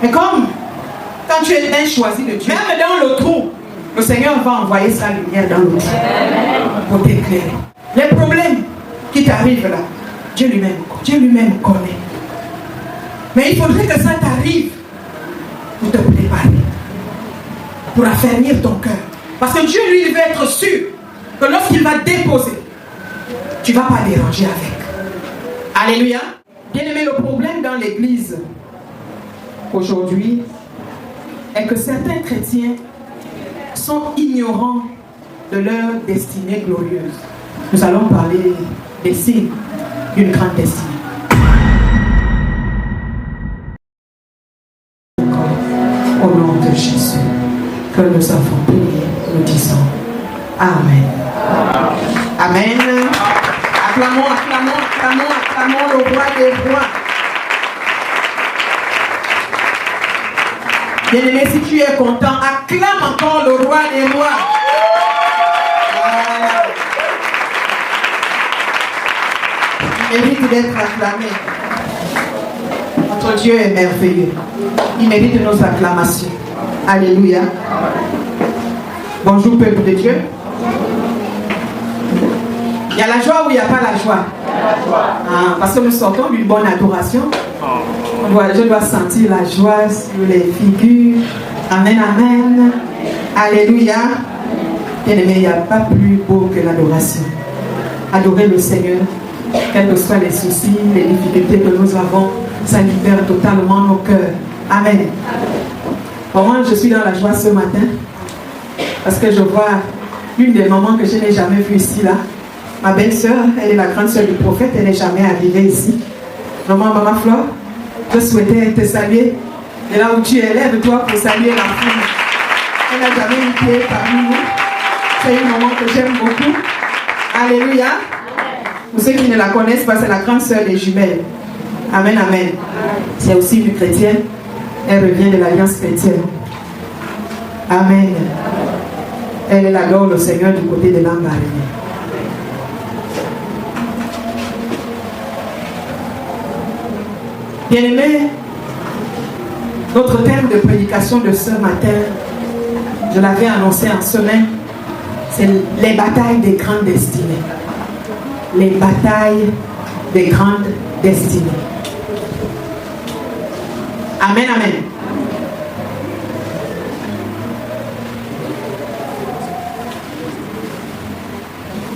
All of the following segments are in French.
Mais comme quand tu es un choisi de Dieu, même dans le trou, le Seigneur va envoyer sa lumière dans le trou pour t'éclairer. Les problèmes qui t'arrivent là, Dieu lui-même connaît. Mais il faudrait que ça t'arrive pour te préparer, pour affermir ton cœur. Parce que Dieu, lui, il veut être sûr que lorsqu'il va déposer, tu ne vas pas déranger avec. Alléluia. Bien-aimé, le problème dans l'église aujourd'hui est que certains chrétiens sont ignorants de leur destinée glorieuse. Nous allons parler des signes d'une grande destinée. Au nom de Jésus, que nous avons prié, nous disons Amen. Amen. Acclamons le roi des rois. Bien-aimé, si tu es content, acclame encore le roi des rois. Il mérite d'être acclamé. Notre Dieu est merveilleux. Il mérite nos acclamations. Alléluia. Bonjour peuple de Dieu. Il y a la joie ou il n'y a pas la joie? Parce que nous sortons d'une bonne adoration. Je dois sentir la joie sur les figures. Amen, amen. Alléluia. Bien-aimé, il n'y a pas plus beau que l'adoration. Adorer le Seigneur, quels que soient les soucis, les difficultés que nous avons, ça libère totalement nos cœurs. Amen. Pour moi, je suis dans la joie ce matin parce que je vois une des mamans que je n'ai jamais vue ici là. Ma belle-sœur, elle est la grande sœur du prophète, elle n'est jamais arrivée ici. Maman Flore, je souhaitais te saluer. Et là où tu es, lève-toi pour saluer la fille. Elle n'a jamais eu pied parmi nous. C'est une maman que j'aime beaucoup. Alléluia. Pour ceux qui ne la connaissent pas, c'est la grande sœur des jumelles. Amen, amen. C'est aussi une chrétienne. Elle revient de l'Alliance chrétienne. Amen. Elle adore le Seigneur du côté de l'Ambaré. Bien-aimés, notre thème de prédication de ce matin, je l'avais annoncé en semaine, c'est les batailles des grandes destinées. Les batailles des grandes destinées. Amen, amen.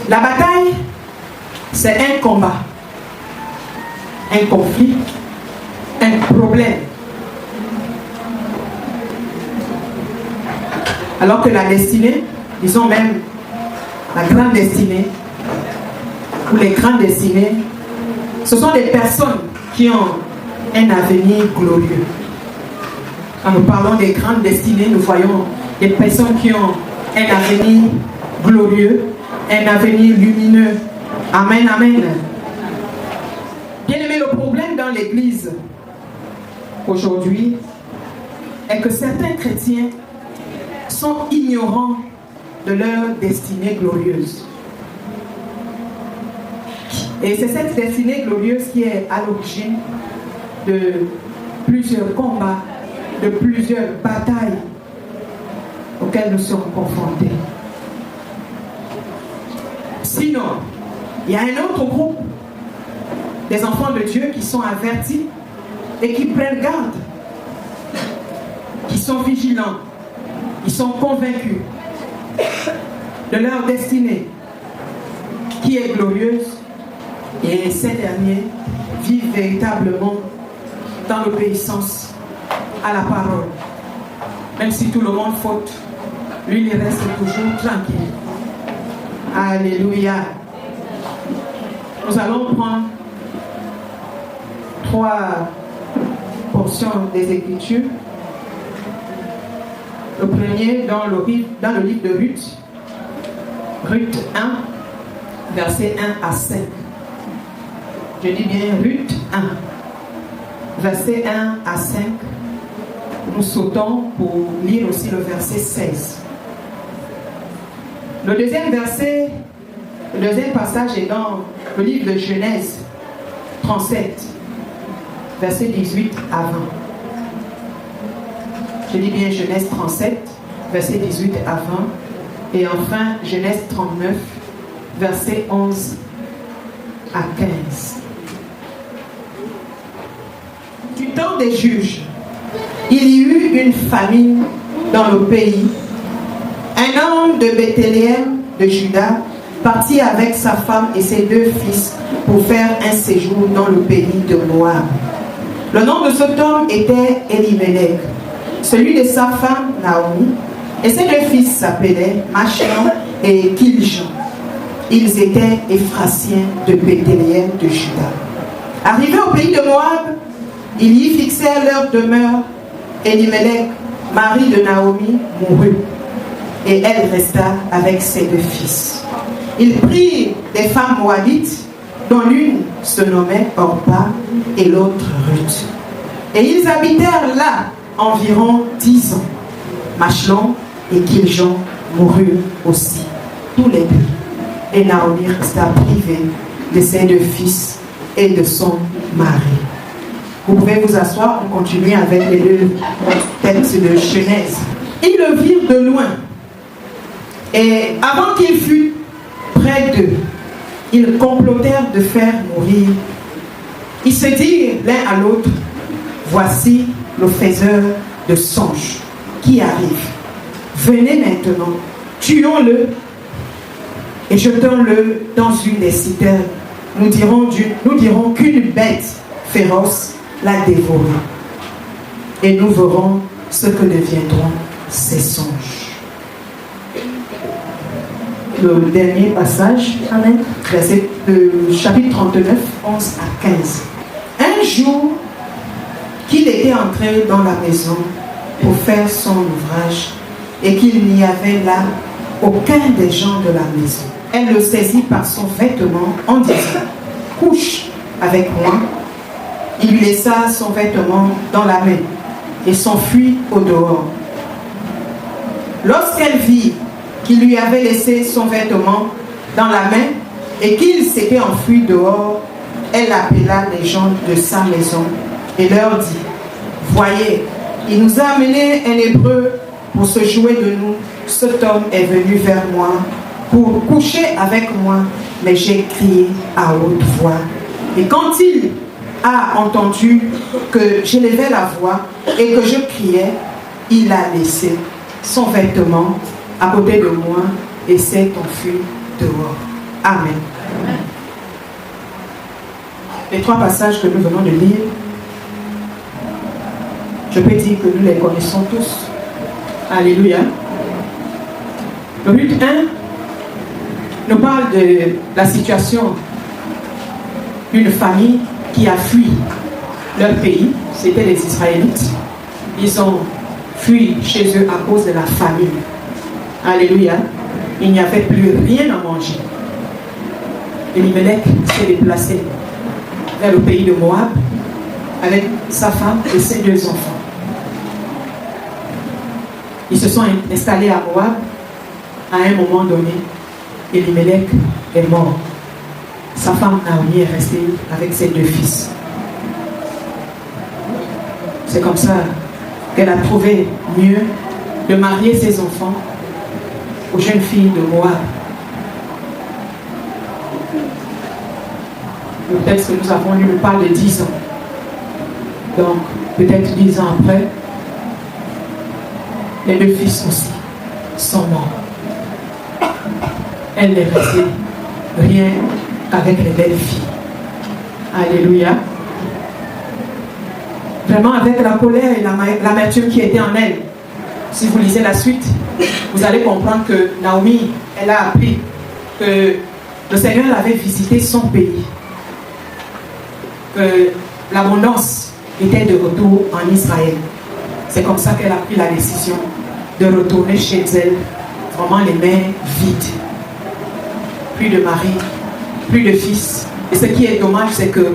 La bataille, c'est un combat, un conflit, un problème. Alors que la destinée, disons même la grande destinée, ou les grandes destinées, ce sont des personnes qui ont un avenir glorieux. Quand nous parlons des grandes destinées, nous voyons des personnes qui ont un avenir glorieux, un avenir lumineux. Amen, amen. Bien-aimé, le problème dans l'église aujourd'hui est que certains chrétiens sont ignorants de leur destinée glorieuse. Et c'est cette destinée glorieuse qui est à l'origine de plusieurs combats, de plusieurs batailles auxquelles nous sommes confrontés. Sinon, il y a un autre groupe des enfants de Dieu qui sont avertis et qui prennent garde, qui sont vigilants, qui sont convaincus de leur destinée qui est glorieuse, et ces derniers vivent véritablement dans l'obéissance à la parole. Même si tout le monde faute, lui il reste toujours tranquille. Alléluia. Nous allons prendre 3 portions des Écritures. Le premier dans le livre de Ruth. Ruth 1, versets 1 à 5. Je dis bien Ruth 1, versets 1 à 5. Nous sautons pour lire aussi le verset 16. Le deuxième passage est dans le livre de Genèse 37, verset 18 à 20. Je dis bien Genèse 37, versets 18 à 20. Et enfin, Genèse 39, versets 11 à 15. Du temps des juges, il y eut une famine dans le pays. Un homme de Bethléem de Juda partit avec sa femme et ses 2 fils pour faire un séjour dans le pays de Moab. Le nom de cet homme était Elimelech, celui de sa femme Naomi, et ses 2 fils s'appelaient Machlon et Kiljon. Ils étaient Éphrasiens de Bethléem de Juda. Arrivés au pays de Moab, ils y fixèrent leur demeure. Elimelech, mari de Naomi, mourut, et elle resta avec ses 2 fils. Ils prirent des femmes moabites, dont l'une se nommait Orpa et l'autre Ruth. Et ils habitèrent là environ 10 ans. Machlon et Kiljon moururent aussi, tous les 2. Et Naomi resta privée de ses 2 fils et de son mari. Vous pouvez vous asseoir, on continue avec les 2 textes de Genèse. Ils le virent de loin. Et avant qu'il fût près d'eux, ils complotèrent de faire mourir. Ils se dirent l'un à l'autre, voici le faiseur de songes qui arrive. Venez maintenant, tuons-le et jetons-le dans une des citernes. Nous dirons qu'une bête féroce l'a dévoré. Et nous verrons ce que deviendront ces songes. Le dernier passage, chapitre 39, 11 à 15. Un jour qu'il était entré dans la maison pour faire son ouvrage et qu'il n'y avait là aucun des gens de la maison, elle le saisit par son vêtement en disant « Couche avec moi ». Il lui laissa son vêtement dans la main et s'enfuit au dehors. Lorsqu'elle vit qu'il lui avait laissé son vêtement dans la main et qu'il s'était enfui dehors, elle appela les gens de sa maison et leur dit « Voyez, il nous a amené un Hébreu pour se jouer de nous. Cet homme est venu vers moi pour coucher avec moi, mais j'ai crié à haute voix. Et quand il a entendu que j'élevais la voix et que je criais, il a laissé son vêtement à côté de moi et s'est enfui dehors. » Amen. Les 3 passages que nous venons de lire, je peux dire que nous les connaissons tous. Alléluia. Ruth 1 nous parle de la situation d'une famille qui a fui leur pays. C'était les Israélites. Ils ont fui chez eux à cause de la famine. Alléluia. Il n'y avait plus rien à manger. Elimelech s'est déplacé vers le pays de Moab avec sa femme et ses 2 enfants. Ils se sont installés à Moab. À un moment donné, Elimelech est mort. Sa femme Naomi est restée avec ses 2 fils. C'est comme ça qu'elle a trouvé mieux de marier ses enfants aux jeunes filles de Moab. Le texte que nous avons lu nous parle de 10 ans. Donc, peut-être 10 ans après, les 2 fils aussi sont morts. Elle n'est restée rien qu'avec les belles filles. Alléluia. Vraiment avec la colère et l'amertume qui était en elle. Si vous lisez la suite, vous allez comprendre que Naomi, elle a appris que le Seigneur avait visité son pays. Que l'abondance était de retour en Israël. C'est comme ça qu'elle a pris la décision de retourner chez elle, vraiment les mains vides. Plus de mari, plus de fils. Et ce qui est dommage, c'est que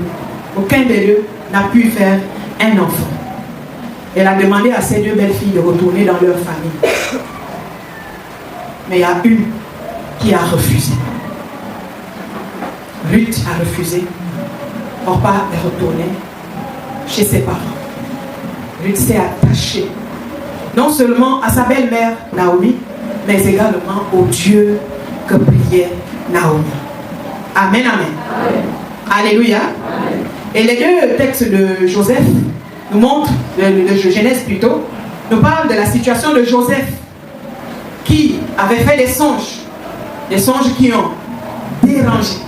aucun des 2 n'a pu faire un enfant. Elle a demandé à ses 2 belles filles de retourner dans leur famille. Mais il y a une qui a refusé. Ruth a refusé. Orpa est retournée chez ses parents. Ruth s'est attachée non seulement à sa belle-mère Naomi, mais également au Dieu que priait Naomi. Amen, amen. Amen. Alléluia. Amen. Et les deux textes de Joseph nous montrent, de Genèse plutôt, nous parlent de la situation de Joseph qui avait fait des songes qui ont dérangé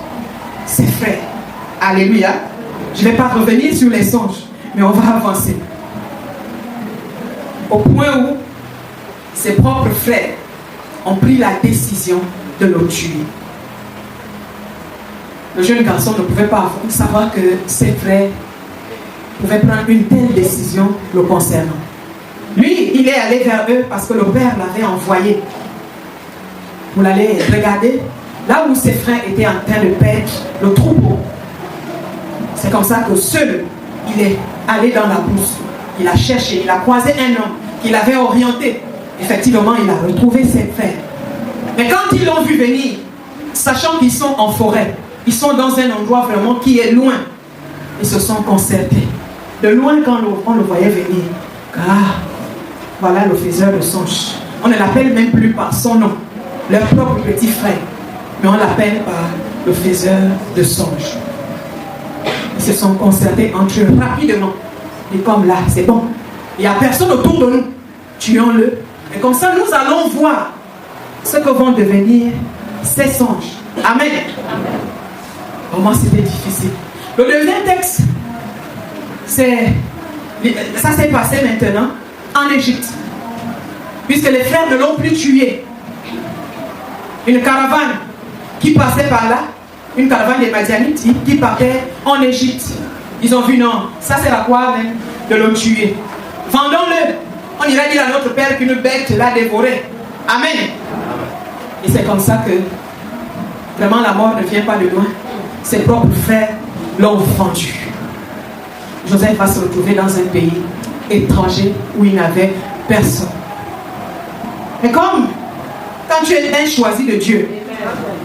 ses frères. Alléluia. Je ne vais pas revenir sur les songes, mais on va avancer. Au point où ses propres frères ont pris la décision de le tuer. Le jeune garçon ne pouvait pas savoir que ses frères pouvaient prendre une telle décision le concernant. Lui, il est allé vers eux parce que le père l'avait envoyé pour aller regarder là où ses frères étaient en train de perdre le troupeau. C'est comme ça que seul, il est allé dans la brousse. Il a cherché, il a croisé un homme qu'il avait orienté. Effectivement, il a retrouvé ses frères. Mais quand ils l'ont vu venir, sachant qu'ils sont en forêt, ils sont dans un endroit vraiment qui est loin, ils se sont concertés. De loin, quand on le voyait venir, ah, voilà le faiseur de songes. On ne l'appelle même plus par son nom, leur propre petit frère, mais on l'appelle par le faiseur de songes. Ils se sont concertés entre eux rapidement. Et comme là, c'est bon, il n'y a personne autour de nous, tuons-le. Et comme ça, nous allons voir ce que vont devenir ces songes. Amen. Amen. Pour moi, c'était difficile. Le deuxième texte, ça s'est passé maintenant en Égypte. Puisque les frères ne l'ont plus tué. Une caravane qui passait par là, une caravane des Madianites qui partait en Égypte. Ils ont vu, non, ça sert à quoi même de le tuer? Vendons-le. On ira dire à notre père qu'une bête l'a dévoré. Amen. Et c'est comme ça que vraiment la mort ne vient pas de loin. Ses propres frères l'ont vendu. Joseph va se retrouver dans un pays étranger où il n'avait personne. Mais comme quand tu es un choisi de Dieu,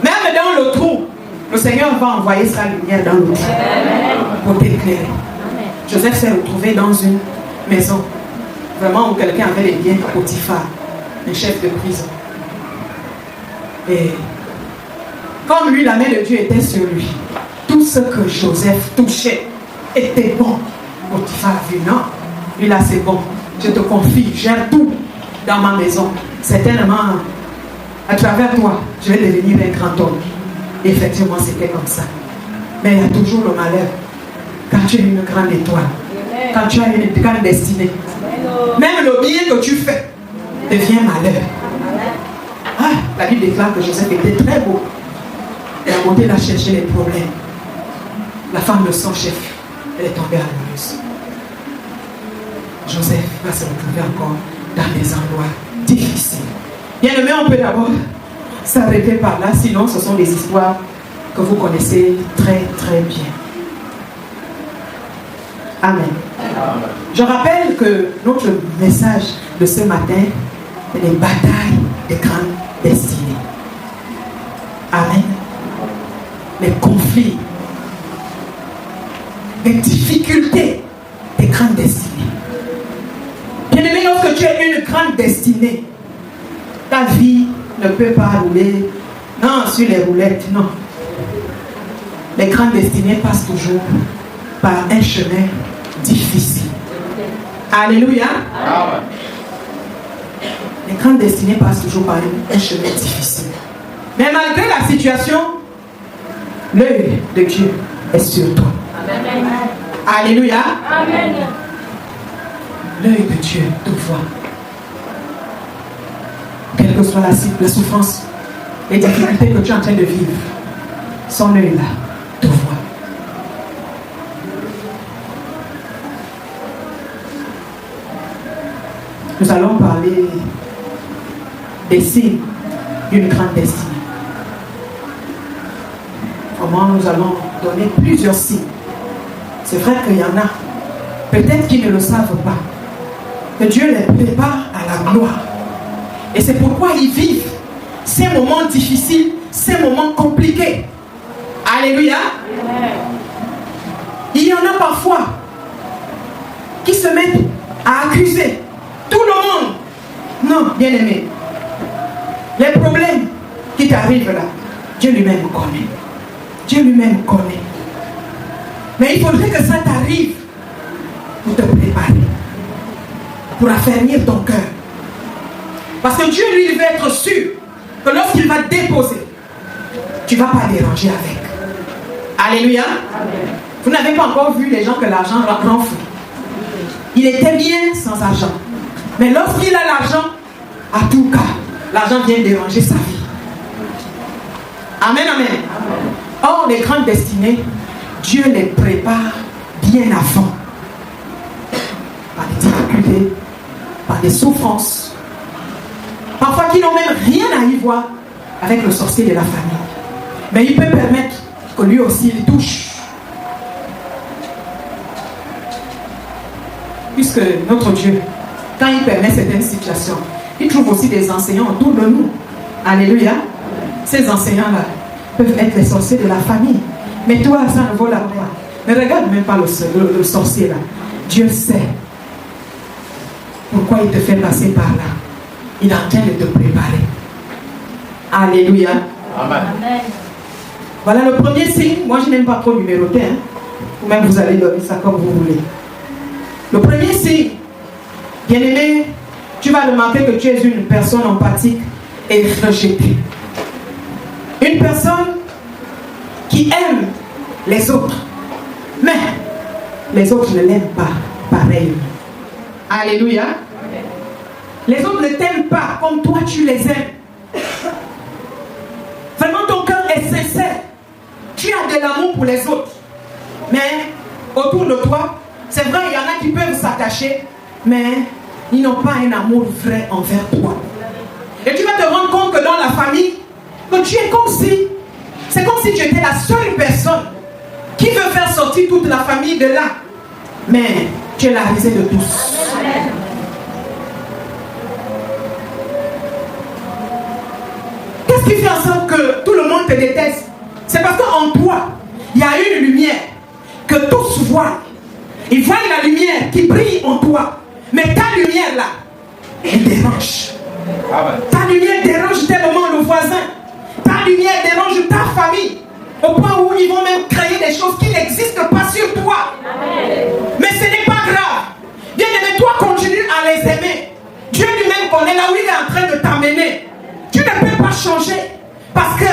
même dans le trou, le Seigneur va envoyer sa lumière dans le trou pour t'éclairer. Joseph s'est retrouvé dans une maison vraiment où quelqu'un avait les biens de Potiphar, un chef de prison. Et comme lui, la main de Dieu était sur lui, tout ce que Joseph touchait était bon. Potiphar a vu, non, lui là c'est bon, je te confie, gère tout dans ma maison. Certainement, à travers toi, je vais devenir un grand homme. Et effectivement, c'était comme ça. Mais il y a toujours le malheur. Quand tu es une grande étoile, quand tu as une grande destinée, même le bien que tu fais devient malheur. Ah, la Bible déclare que Joseph était très beau. Il a monté là chercher les problèmes. La femme de son chef, elle est tombée amoureuse. Joseph va se retrouver encore dans des endroits difficiles. Bien aimé, on peut d'abord s'arrêter par là, sinon ce sont des histoires que vous connaissez très très bien. Amen. Je rappelle que notre message de ce matin est les batailles des grandes destinées. Amen. Les conflits, les difficultés des grandes destinées. Bien aimé, lorsque tu as une grande destinée, ta vie ne peut pas rouler, non, sur les roulettes, non. Les grandes destinées passent toujours par un chemin difficile. Alléluia. Amen. Les grandes destinées passent toujours par un chemin difficile. Mais malgré la situation, l'œil de Dieu est sur toi. Amen. Alléluia. Amen. L'œil de Dieu te voit. Quelle que soit la souffrance, les difficultés que tu es en train de vivre, son œil là te voit. Nous allons parler des signes d'une grande destinée. Comment nous allons donner plusieurs signes. C'est vrai qu'il y en a, peut-être qu'ils ne le savent pas, que Dieu les prépare à la gloire. Et c'est pourquoi ils vivent ces moments difficiles, ces moments compliqués. Alléluia. Il y en a parfois qui se mettent à accuser tout le monde Non, bien-aimé. Les problèmes qui t'arrivent là, Dieu lui-même connaît. Dieu lui-même connaît. Mais il faudrait que ça t'arrive pour te préparer, pour affermir ton cœur. Parce que Dieu, lui, il veut être sûr que lorsqu'il va déposer, tu ne vas pas déranger avec. Alléluia. Amen. Vous n'avez pas encore vu les gens que l'argent rend fou. Il était bien sans argent. Mais lorsqu'il a l'argent, à tout cas, l'argent vient déranger sa vie. Amen, amen. Amen. Or, les grandes destinées, Dieu les prépare bien avant. Par des difficultés, par des souffrances. Parfois qui n'ont même rien à y voir avec le sorcier de la famille. Mais il peut permettre que lui aussi il touche. Puisque notre Dieu, quand il permet certaines situations, il trouve aussi des enseignants autour de nous. Alléluia. Ces enseignants-là peuvent être les sorciers de la famille. Mais toi, ça ne vaut la peine. Ne regarde même pas le sorcier là. Dieu sait pourquoi il te fait passer par là. Il est en train de te préparer. Alléluia. Amen. Voilà le premier signe. Moi, je n'aime pas trop numéroter. Ou même vous allez donner ça comme vous voulez. Le premier signe, bien-aimé, tu vas remarquer que tu es une personne empathique et rejetée. Une personne qui aime les autres. Mais les autres ne l'aiment pas pareil. Alléluia. Les autres ne t'aiment pas comme toi tu les aimes. Vraiment ton cœur est sincère. Tu as de l'amour pour les autres. Mais autour de toi, c'est vrai, il y en a qui peuvent s'attacher, mais ils n'ont pas un amour vrai envers toi. Et tu vas te rendre compte que dans la famille, que tu es comme si, c'est comme si tu étais la seule personne qui veut faire sortir toute la famille de là. Mais tu es la risée de tous. Qu'est-ce qui fait en sorte que tout le monde te déteste? C'est parce qu'en toi, il y a une lumière que tous voient. Ils voient la lumière qui brille en toi. Mais ta lumière là, elle dérange. Ta lumière dérange tellement le voisin. Ta lumière dérange ta famille. Au point où ils vont même créer des choses qui n'existent pas sur toi. Mais ce n'est pas grave. Bien aimé, toi continue à les aimer. Dieu lui-même connaît là où il est en train de t'amener. Tu ne peux pas changer. Parce que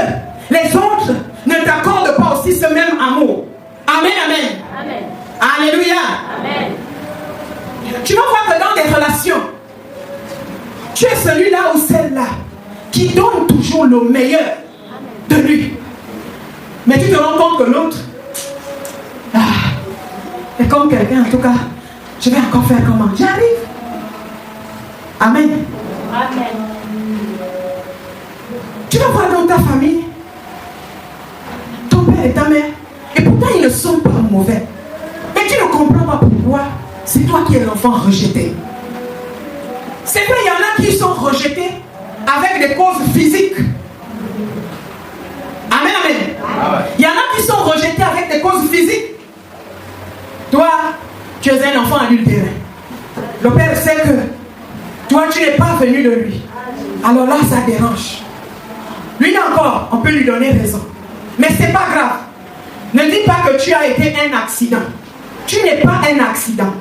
les autres ne t'accordent pas aussi ce même amour. Amen, amen. Amen. Alléluia. Amen. Tu vas voir que dans des relations, tu es celui-là ou celle-là qui donne toujours le meilleur de lui. Mais tu te rends compte que l'autre est comme quelqu'un, en tout cas, je vais encore faire comment? J'arrive. Amen. Amen. Tu vas voir dans ta famille, ton père et ta mère, et pourtant ils ne sont pas mauvais. Mais tu ne comprends pas pourquoi c'est toi qui es l'enfant rejeté. C'est vrai, il y en a qui sont rejetés avec des causes physiques. Amen, amen. Il y en a qui sont rejetés avec des causes physiques. Toi, tu es un enfant adultéré. Le père sait que toi, tu n'es pas venu de lui. Alors là, ça dérange. Lui encore, on peut lui donner raison. Mais ce n'est pas grave. Ne dis pas que tu as été un accident. Tu n'es pas un accident.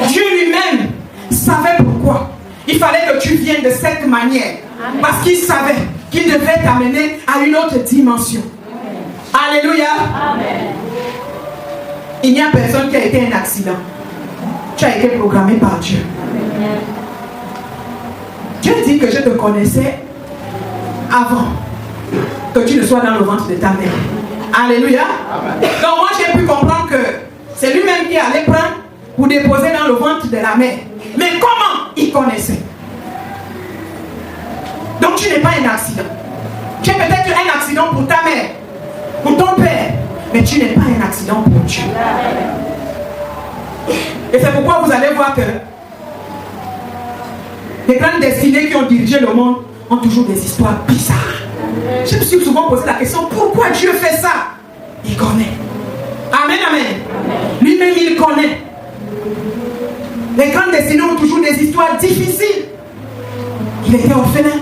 Dieu lui-même savait pourquoi il fallait que tu viennes de cette manière. Parce qu'il savait qu'il devait t'amener à une autre dimension. Alléluia. Amen. Il n'y a personne qui a été un accident. Tu as été programmé par Dieu. Amen. Dieu dit que je te connaissais avant que tu ne sois dans le ventre de ta mère. Alléluia. Amen. Donc moi j'ai pu comprendre que c'est lui-même qui allait prendre pour déposer dans le ventre de la mère. Mais comment il connaissait? Donc tu n'es pas un accident. Tu es peut-être un accident pour ta mère, pour ton père, mais tu n'es pas un accident pour Dieu. Et c'est pourquoi vous allez voir que les grandes destinées qui ont dirigé le monde ont toujours des histoires bizarres. Je me suis souvent posé la question, pourquoi Dieu fait ça? Il connaît. Amen, amen. Lui-même, il connaît. Les grandes destinées ont toujours des histoires difficiles. Il était orphelin.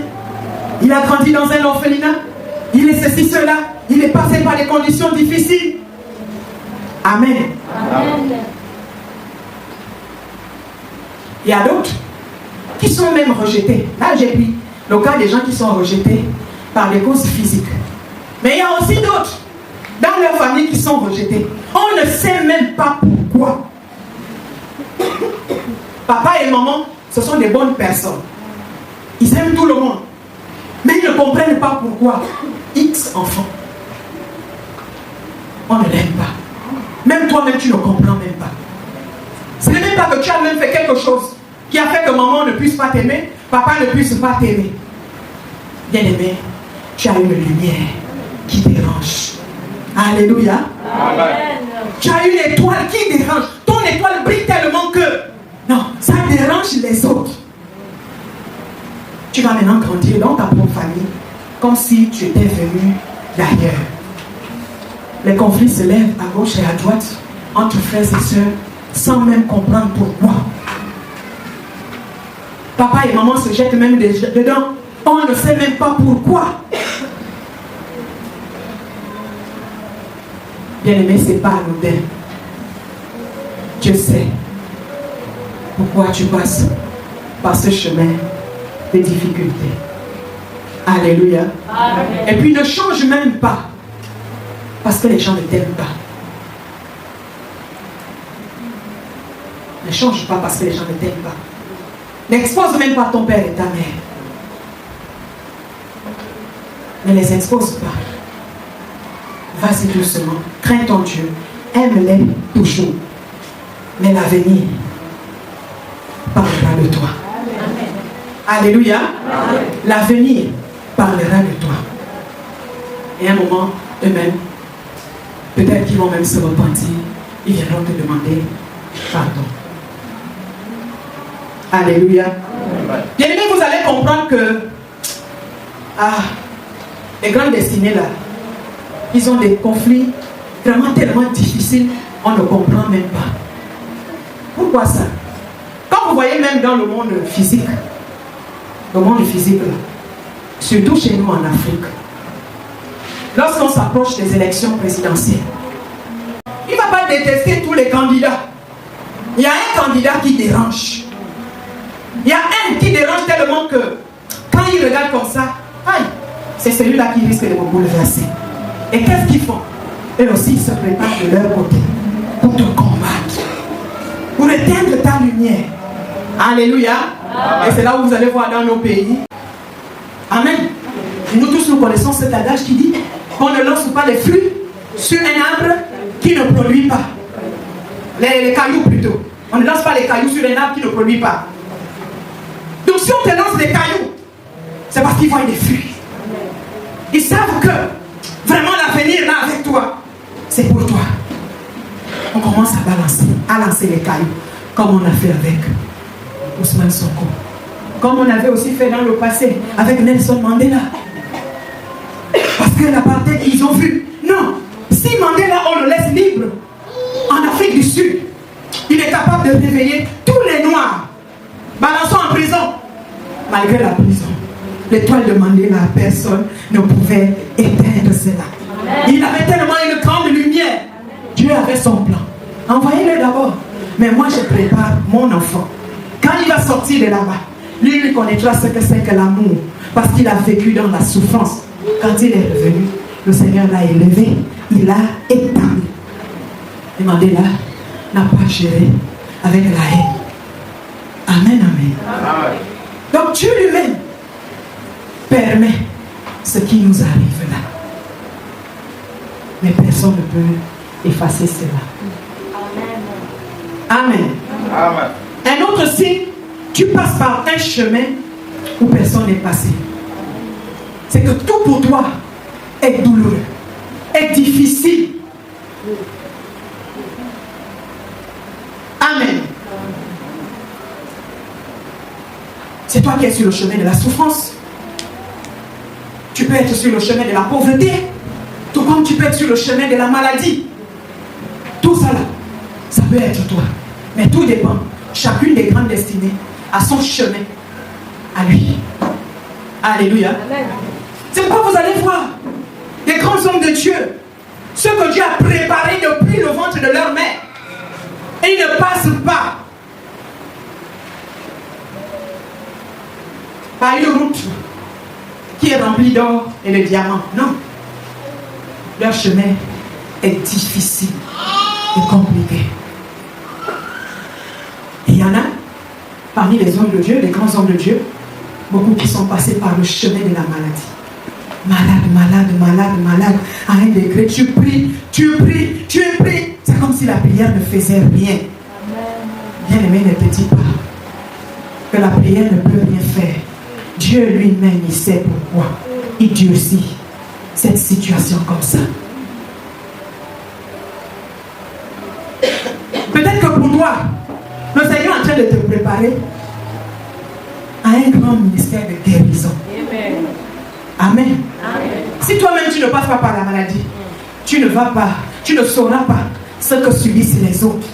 Il a grandi dans un orphelinat. Il est ceci, cela. Il est passé par des conditions difficiles. Amen. Amen. Il y a d'autres qui sont même rejetés. Là, j'ai pris le cas des gens qui sont rejetés par des causes physiques. Mais il y a aussi d'autres dans leur famille qui sont rejetés. On ne sait même pas pourquoi. Papa et maman, ce sont des bonnes personnes. Ils aiment tout le monde. Mais ils ne comprennent pas pourquoi. X enfants. On ne l'aime pas. Même toi-même, tu ne comprends même pas. Ce n'est même pas que tu as même fait quelque chose qui a fait que maman ne puisse pas t'aimer, papa ne puisse pas t'aimer. Bien aimé, tu as une lumière qui dérange. Alléluia. Amen. Tu as une étoile qui dérange. Ton étoile brille tellement que non, ça dérange les autres. Tu vas maintenant grandir dans ta propre famille comme si tu étais venu d'ailleurs. Les conflits se lèvent à gauche et à droite entre frères et sœurs sans même comprendre pourquoi. Papa et maman se jettent même dedans. On ne sait même pas pourquoi. Bien-aimé, ce n'est pas anodin. Dieu sait pourquoi tu passes par ce chemin de difficultés. Alléluia. Amen. Et puis ne change même pas parce que les gens ne t'aiment pas. Ne change pas parce que les gens ne t'aiment pas. N'expose même pas ton père et ta mère. Ne les expose pas. Vas-y doucement. Crains ton Dieu. Aime-les toujours. Mais l'avenir parlera de toi. Amen. Alléluia. Amen. L'avenir parlera de toi. Et à un moment, eux-mêmes, peut-être qu'ils vont même se repentir. Ils viendront te demander pardon. Alléluia. Bien aimé, vous allez comprendre que les grandes destinées là, ils ont des conflits vraiment tellement difficiles, on ne comprend même pas. Pourquoi ça? Quand vous voyez même dans le monde physique là, surtout chez nous en Afrique, lorsqu'on s'approche des élections présidentielles, il ne va pas détester tous les candidats. Il y a un candidat qui dérange. Il y a un qui dérange tellement que quand il regarde comme ça, aïe, c'est celui-là qui risque de me bouleverser. Et qu'est-ce qu'ils font? Eux aussi, ils se préparent de leur côté pour te combattre, pour éteindre ta lumière. Alléluia. Amen. Et c'est là où vous allez voir dans nos pays. Amen. Et nous tous, nous connaissons cet adage qui dit qu'on ne lance pas les fruits sur un arbre qui ne produit pas. Les cailloux plutôt. On ne lance pas les cailloux sur un arbre qui ne produit pas. Donc si on te lance des cailloux, c'est parce qu'ils voient des fruits. Ils savent que vraiment l'avenir là avec toi, c'est pour toi. On commence à lancer les cailloux, comme on a fait avec Ousmane Sonko. Comme on avait aussi fait dans le passé avec Nelson Mandela. Parce que l'apartheid qu'ils ont vu. Non, si Mandela on le laisse libre en Afrique du Sud, il est capable de réveiller tous les Noirs. Balançons en prison. Malgré la prison, l'étoile de Mandela, personne ne pouvait éteindre cela. Il avait tellement une grande lumière. Dieu avait son plan. Envoyez-le d'abord. Mais moi, je prépare mon enfant. Quand il va sortir de là-bas, lui, il connaîtra ce que c'est que l'amour. Parce qu'il a vécu dans la souffrance. Quand il est revenu, le Seigneur l'a élevé. Il l'a établi. Et Mandela n'a pas géré avec la haine. Amen, amen. Amen. Donc Dieu lui-même permet ce qui nous arrive là. Mais personne ne peut effacer cela. Amen. Amen. Un autre signe, tu passes par un chemin où personne n'est passé. C'est que tout pour toi est douloureux, est difficile. Amen. C'est toi qui es sur le chemin de la souffrance. Tu peux être sur le chemin de la pauvreté, tout comme tu peux être sur le chemin de la maladie. Tout ça là, ça peut être toi. Mais tout dépend. Chacune des grandes destinées a son chemin à lui. Alléluia. C'est pourquoi vous allez voir des grands hommes de Dieu, ceux que Dieu a préparés depuis le ventre de leur mère. Et ils ne passent pas par une route qui est remplie d'or et de diamants. Non. Leur chemin est difficile et compliqué. Et il y en a, parmi les hommes de Dieu, les grands hommes de Dieu, beaucoup qui sont passés par le chemin de la maladie. Malade, à un degré, tu pries. C'est comme si la prière ne faisait rien. Bien-aimé, ne te dis pas que la prière ne peut rien faire. Dieu lui-même, il sait pourquoi il durcit cette situation comme ça. Peut-être que pour toi, le Seigneur est en train de te préparer à un grand ministère de guérison. Amen. Si toi-même tu ne passes pas par la maladie, tu ne sauras pas ce que subissent les autres.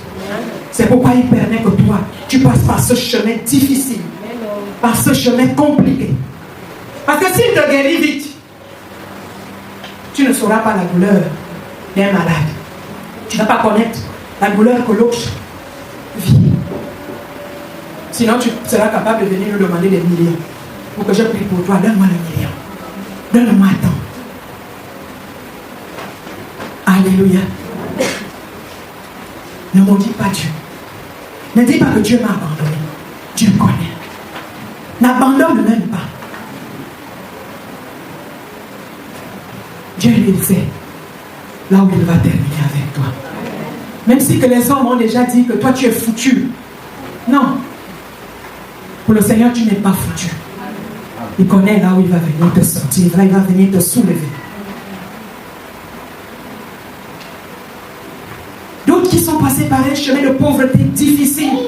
C'est pourquoi il permet que toi, tu passes par ce chemin difficile, par ce chemin compliqué. Parce que s'il te guérit vite, tu ne sauras pas la douleur d'un malade. Tu ne vas pas connaître la douleur que l'autre vit. Sinon, tu seras capable de venir nous demander des millions. Pour que je prie pour toi, donne-moi le million. Donne-moi tant. Alléluia. Ne maudis pas Dieu. Ne dis pas que Dieu m'a abandonné. Dieu connaît. N'abandonne même pas. Dieu lui sait là où il va terminer avec toi. Même si que les hommes ont déjà dit que toi tu es foutu. Non. Pour le Seigneur, tu n'es pas foutu. Il connaît là où il va venir te sortir. Là, il va venir te soulever. D'autres qui sont passés par un chemin de pauvreté difficile.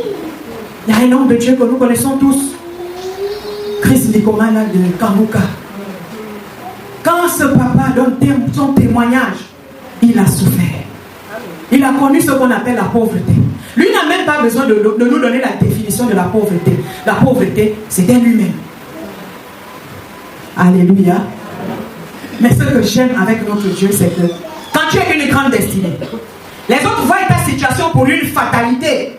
Il y a un homme de Dieu que nous connaissons tous. Chris Likomana de Kambuka. Quand ce papa donne son témoignage, il a souffert. Il a connu ce qu'on appelle la pauvreté. Lui n'a même pas besoin de nous donner la définition de la pauvreté. La pauvreté, c'était lui-même. Alléluia. Mais ce que j'aime avec notre Dieu, c'est que quand tu as une grande destinée, les autres voient ta situation pour une fatalité.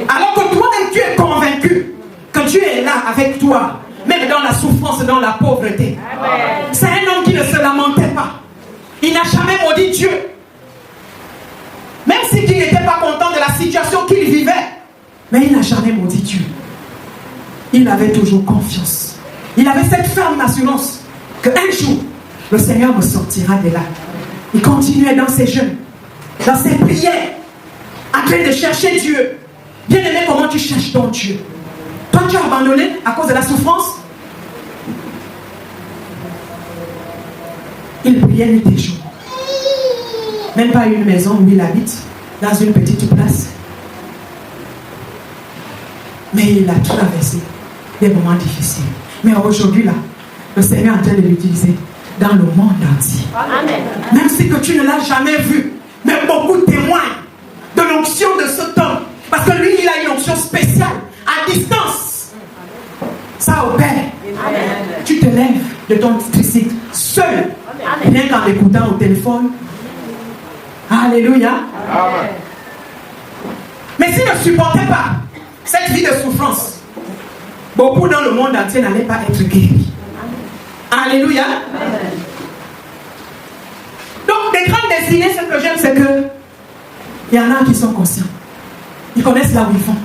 Alors que toi-même, tu es convaincu que Dieu est là avec toi, même dans la souffrance, dans la pauvreté. C'est un homme qui ne se lamentait pas. Il n'a jamais maudit Dieu. Même s'il n'était pas content de la situation qu'il vivait. Mais il n'a jamais maudit Dieu. Il avait toujours confiance. Il avait cette ferme assurance qu'un jour, le Seigneur me sortira de là. Il continuait dans ses jeûnes, dans ses prières, en train de chercher Dieu. Bien aimé, comment tu cherches ton Dieu? Toi, tu as abandonné à cause de la souffrance? Il priait nuit et jour. Même pas une maison où il habite, dans une petite place. Mais il a traversé des moments difficiles. Mais aujourd'hui, là, le Seigneur est en train de l'utiliser dans le monde entier. Amen. Même si que tu ne l'as jamais vu, mais beaucoup témoignent de l'onction de cet homme. Parce que lui, il a une onction spéciale, à distance. Ça opère. Amen. Tu te lèves de ton tricycle seul, rien qu'en l'écoutant au téléphone. Alléluia. Amen. Mais s'il ne supportait pas cette vie de souffrance, beaucoup dans le monde entier n'allaient pas être guéris. Alléluia. Amen. Donc, des grandes destinées, ce que j'aime, c'est que il y en a qui sont conscients. Ils connaissent là où ils vont.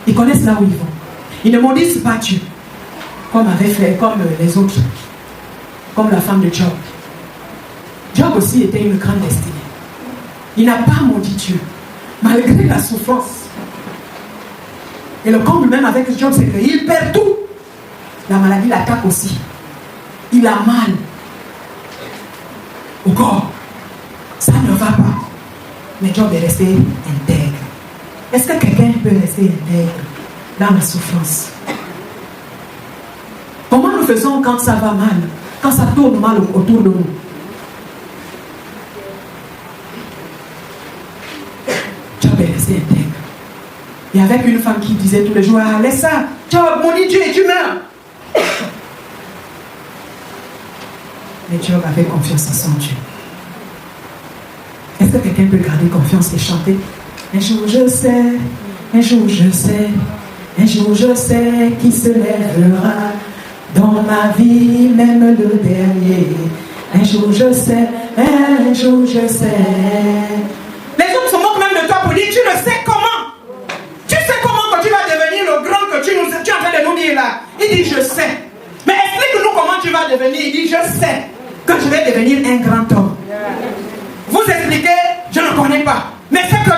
Ils connaissent là où ils vont. Ils ne maudissent pas Dieu, comme avait fait, comme les autres, comme la femme de Job. Job aussi était une grande destinée. Il n'a pas maudit Dieu, malgré la souffrance. Et le comble même avec Job, c'est qu'il perd tout. La maladie l'attaque aussi. Il a mal au corps. Ça ne va pas. Mais Job est resté intègre. Est-ce que quelqu'un peut rester intègre dans la souffrance? Comment nous faisons quand ça va mal, quand ça tourne mal autour de nous? Job est resté intègre. Et avec une femme qui disait tous les jours, ah, laisse ça, Job, maudit Dieu et tu meurs. Mais Job avait confiance en son Dieu. Est-ce que quelqu'un peut garder confiance et chanter? Un jour je sais, un jour je sais, un jour je sais qui se lèvera dans ma vie, même le dernier. Un jour je sais, un jour je sais. Les gens se moquent même de toi pour dire, tu le sais comment? Tu sais comment que tu vas devenir le grand que tu es en train de nous dire là? Il dit, je sais. Mais explique-nous comment tu vas devenir. Il dit, je sais que je vais devenir un grand homme. Vous expliquez, je ne connais pas. Mais ce que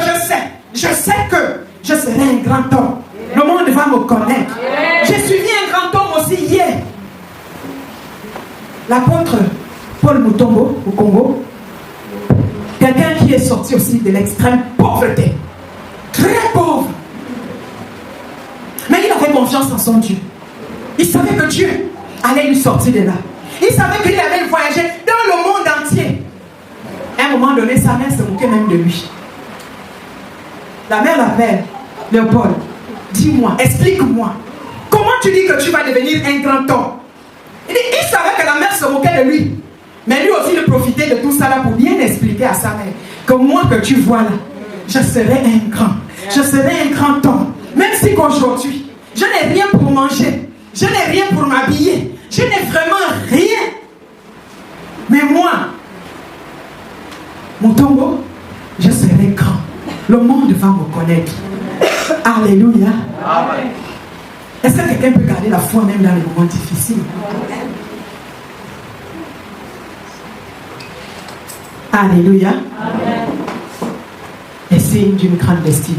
je sais que je serai un grand homme. Le monde va me connaître. J'ai suivi un grand homme aussi hier. L'apôtre Paul Mutombo au Congo. Quelqu'un qui est sorti aussi de l'extrême pauvreté. Très pauvre. Mais il avait confiance en son Dieu. Il savait que Dieu allait lui sortir de là. Il savait qu'il allait voyager dans le monde entier. À un moment donné, sa mère se moquait même de lui. La mère l'appelle, Léopold, dis-moi, explique-moi, comment tu dis que tu vas devenir un grand homme? Il savait que la mère se moquait de lui. Mais lui aussi, il profitait de tout ça là pour bien expliquer à sa mère que moi que tu vois là, je serai un grand. Je serai un grand homme. Même si qu'aujourd'hui, je n'ai rien pour manger, je n'ai rien pour m'habiller, je n'ai vraiment rien. Mais moi, Mutombo, je serai grand. Le monde va me connaître. Alléluia. Amen. Est-ce que quelqu'un peut garder la foi même dans les moments difficiles? Alléluia. Amen. Les signes d'une grande destinée.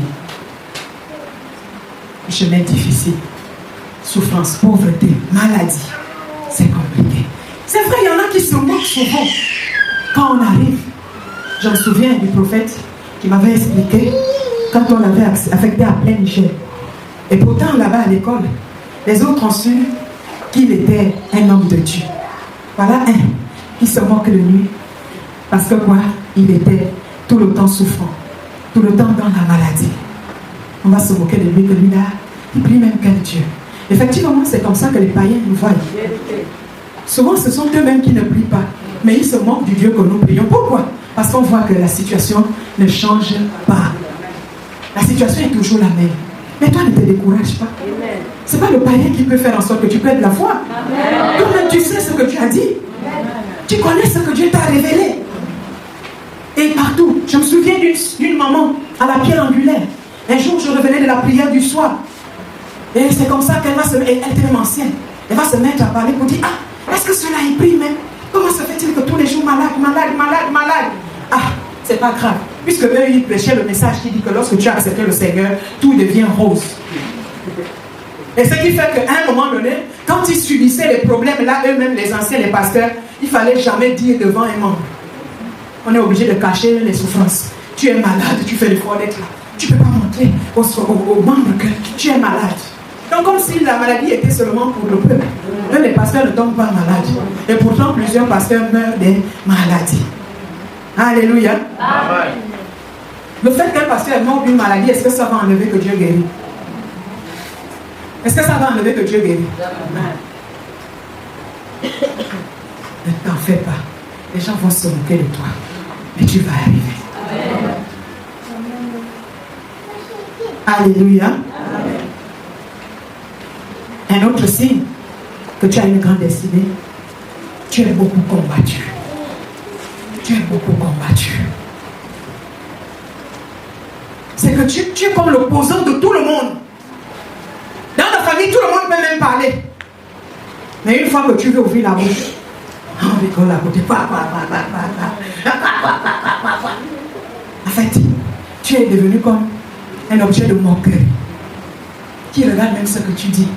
Chemin difficile. Souffrance, pauvreté, maladie. C'est compliqué. C'est vrai, il y en a qui se moquent souvent quand on arrive. Je me souviens du prophète qui m'avait expliqué quand on l'avait affecté à plein Niger. Et pourtant, là-bas à l'école, les autres ont su qu'il était un homme de Dieu. Voilà un qui se moque de lui. Parce que quoi? Il était tout le temps souffrant, tout le temps dans la maladie. On va se moquer de lui, que lui là, il prie même qu'un Dieu. Effectivement, c'est comme ça que les païens nous voient. Souvent, ce sont eux-mêmes qui ne prient pas. Mais ils se moquent du Dieu que nous prions. Pourquoi? Parce qu'on voit que la situation ne change pas. La situation est toujours la même. Mais toi, ne te décourage pas. Ce n'est pas le païen qui peut faire en sorte que tu perdes la foi. Toi-même, tu sais ce que tu as dit. Tu connais ce que Dieu t'a révélé. Et partout, je me souviens d'une maman à la pierre angulaire. Un jour, je revenais de la prière du soir. Et c'est comme ça qu'elle va se mettre, elle était même ancienne. Elle va se mettre à parler pour dire, ah, est-ce que cela est pris même? Comment se fait-il que tous les jours malade? Ah, c'est pas grave. Puisque eux, ils prêchaient le message qui dit que lorsque tu as accepté le Seigneur, tout devient rose. Et ce qui fait qu'à un moment donné, quand ils subissaient les problèmes là, eux-mêmes, les anciens, les pasteurs, il ne fallait jamais dire devant un membre. On est obligé de cacher les souffrances. Tu es malade, tu fais l'effort d'être là. Tu ne peux pas montrer aux membres que tu es malade. Donc comme si la maladie était seulement pour le peuple. Eux, les pasteurs ne tombent pas malades. Et pourtant, plusieurs pasteurs meurent des maladies. Alléluia. Amen. Le fait qu'un pasteur ait mort d'une maladie, est-ce que ça va enlever que Dieu guérit? Est-ce que ça va enlever que Dieu guérit? Ne t'en fais pas. Les gens vont se moquer de toi. Mais tu vas arriver. Amen. Alléluia. Amen. Un autre signe que tu as une grande destinée, tu es beaucoup combattu. Tu es beaucoup combattu. C'est que tu es comme l'opposant de tout le monde. Dans ta famille, tout le monde peut même parler. Mais une fois que tu veux ouvrir la bouche, on rigole à côté. En fait, tu es devenu comme un objet de moquerie qui regarde même ce que tu dis.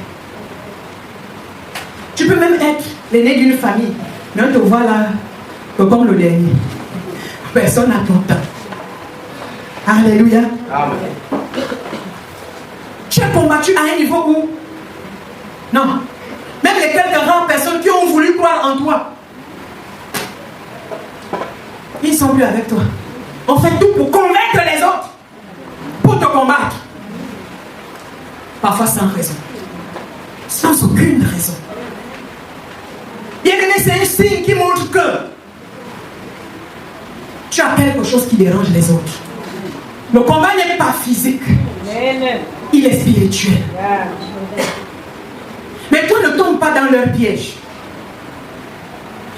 Tu peux même être l'aîné d'une famille, mais on te voit là comme le dernier. Personne n'a ton temps. Alléluia. Amen. Tu es combattu à un niveau où, non, même les quelques rares personnes qui ont voulu croire en toi, ils ne sont plus avec toi. On fait tout pour convaincre les autres, pour te combattre. Parfois sans raison, sans aucune raison. Et c'est un signe qui montre que tu as quelque chose qui dérange les autres. Le combat n'est pas physique. Il est spirituel. Mais toi ne tombe pas dans leur piège.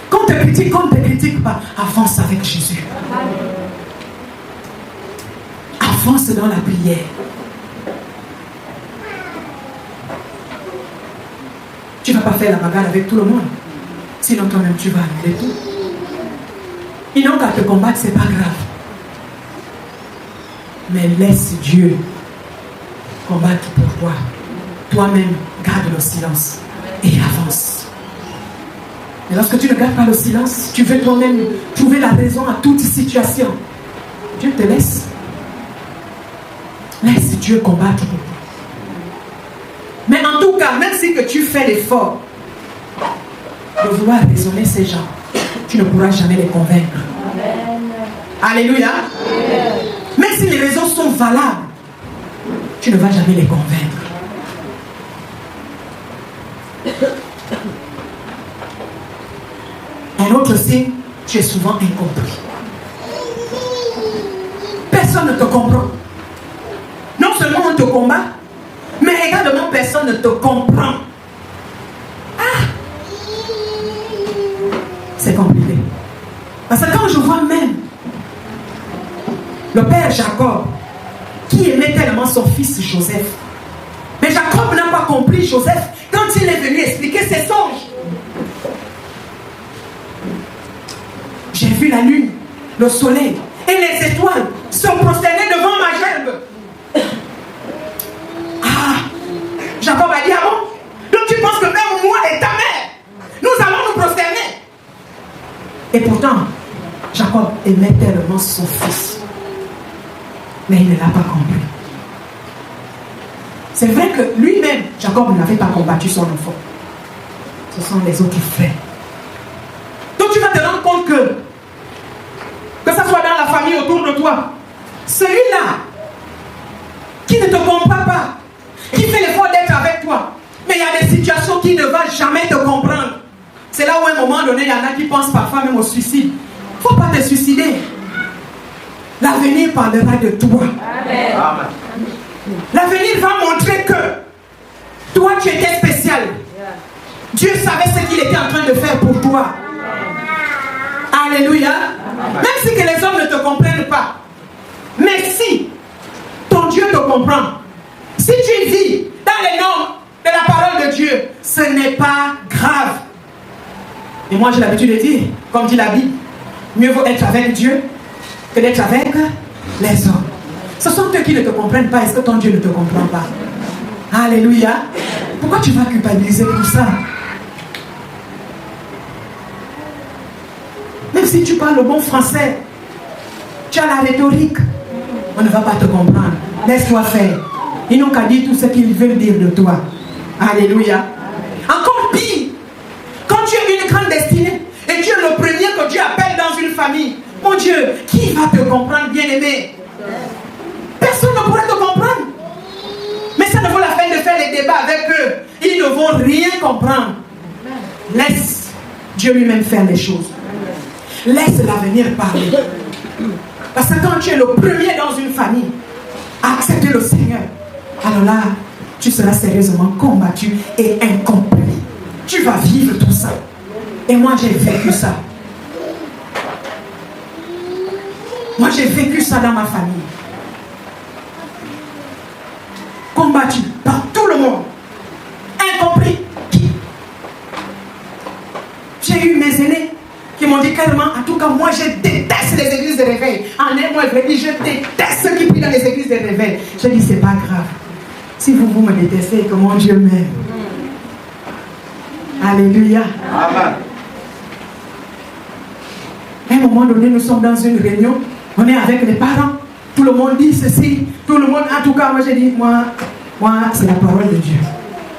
Quand on te critique pas, avance avec Jésus. Avance dans la prière. Tu ne vas pas faire la bagarre avec tout le monde. Sinon toi-même tu vas annuler tout. Ils n'ont qu'à te combattre, c'est pas grave. Mais laisse Dieu combattre pour toi. Toi-même, garde le silence et avance. Et lorsque tu ne gardes pas le silence, tu veux toi-même trouver la raison à toute situation. Dieu te laisse. Laisse Dieu combattre pour toi. Mais en tout cas, même si que tu fais l'effort de vouloir raisonner ces gens, tu ne pourras jamais les convaincre. Amen. Alléluia. Amen. Même si les raisons sont valables, tu ne vas jamais les convaincre. Un autre signe, tu es souvent incompris. Personne ne te comprend. Non seulement on te combat, mais également personne ne te comprend. Ah! C'est compliqué. Parce que quand je vois même le père Jacob, qui aimait tellement son fils Joseph, mais Jacob n'a pas compris Joseph quand il est venu expliquer ses songes. J'ai vu la lune, le soleil et les étoiles se prosterner devant ma gerbe. Ah, Jacob a dit, ah bon? Donc tu penses que même moi et ta mère, nous allons nous prosterner? Et pourtant, Jacob aimait tellement son fils. Mais il ne l'a pas compris. C'est vrai que lui-même, Jacob n'avait pas combattu son enfant. Ce sont les autres frères. Donc tu vas te rendre compte que ça soit dans la famille autour de toi, celui-là qui ne te comprend pas, qui fait l'effort d'être avec toi, mais il y a des situations qui ne va jamais te comprendre. C'est là où à un moment donné, il y en a qui pensent parfois même au suicide. Il ne faut pas te suicider. L'avenir parlera de toi. Amen. L'avenir va montrer que toi tu étais spécial. Dieu savait ce qu'il était en train de faire pour toi. Alléluia. Même si que les hommes ne te comprennent pas. Mais si ton Dieu te comprend, si tu vis dans les normes de la parole de Dieu, ce n'est pas grave. Et moi j'ai l'habitude de dire, comme dit la Bible, mieux vaut être avec Dieu que d'être avec les hommes. Ce sont eux qui ne te comprennent pas. Est-ce que ton Dieu ne te comprend pas? Alléluia. Pourquoi tu vas culpabiliser pour ça? Même si tu parles le bon français, tu as la rhétorique, on ne va pas te comprendre. Laisse-toi faire. Ils n'ont qu'à dire tout ce qu'ils veulent dire de toi. Alléluia. Encore pire, quand tu as une grande destinée et tu es le premier que Dieu appelle dans une famille, mon Dieu, qui va te comprendre, bien-aimé? Personne ne pourrait te comprendre. Mais ça ne vaut la peine de faire les débats avec eux. Ils ne vont rien comprendre. Laisse Dieu lui-même faire les choses. Laisse l'avenir parler. Parce que quand tu es le premier dans une famille à accepter le Seigneur, alors là, tu seras sérieusement combattu et incompris. Tu vas vivre tout ça. Et moi, j'ai vécu ça. Moi, j'ai vécu ça dans ma famille. Combattu par tout le monde. Incompris. J'ai eu mes aînés qui m'ont dit carrément, en tout cas, moi, je déteste les églises de réveil. En un mois, je déteste ceux qui prient dans les églises de réveil. J'ai dit, c'est pas grave. Si vous me détestez, que mon Dieu m'aime. Alléluia. Amen. À un moment donné, nous sommes dans une réunion. On est avec les parents. Tout le monde dit ceci. Tout le monde, en tout cas, moi j'ai dit, moi c'est la parole de Dieu.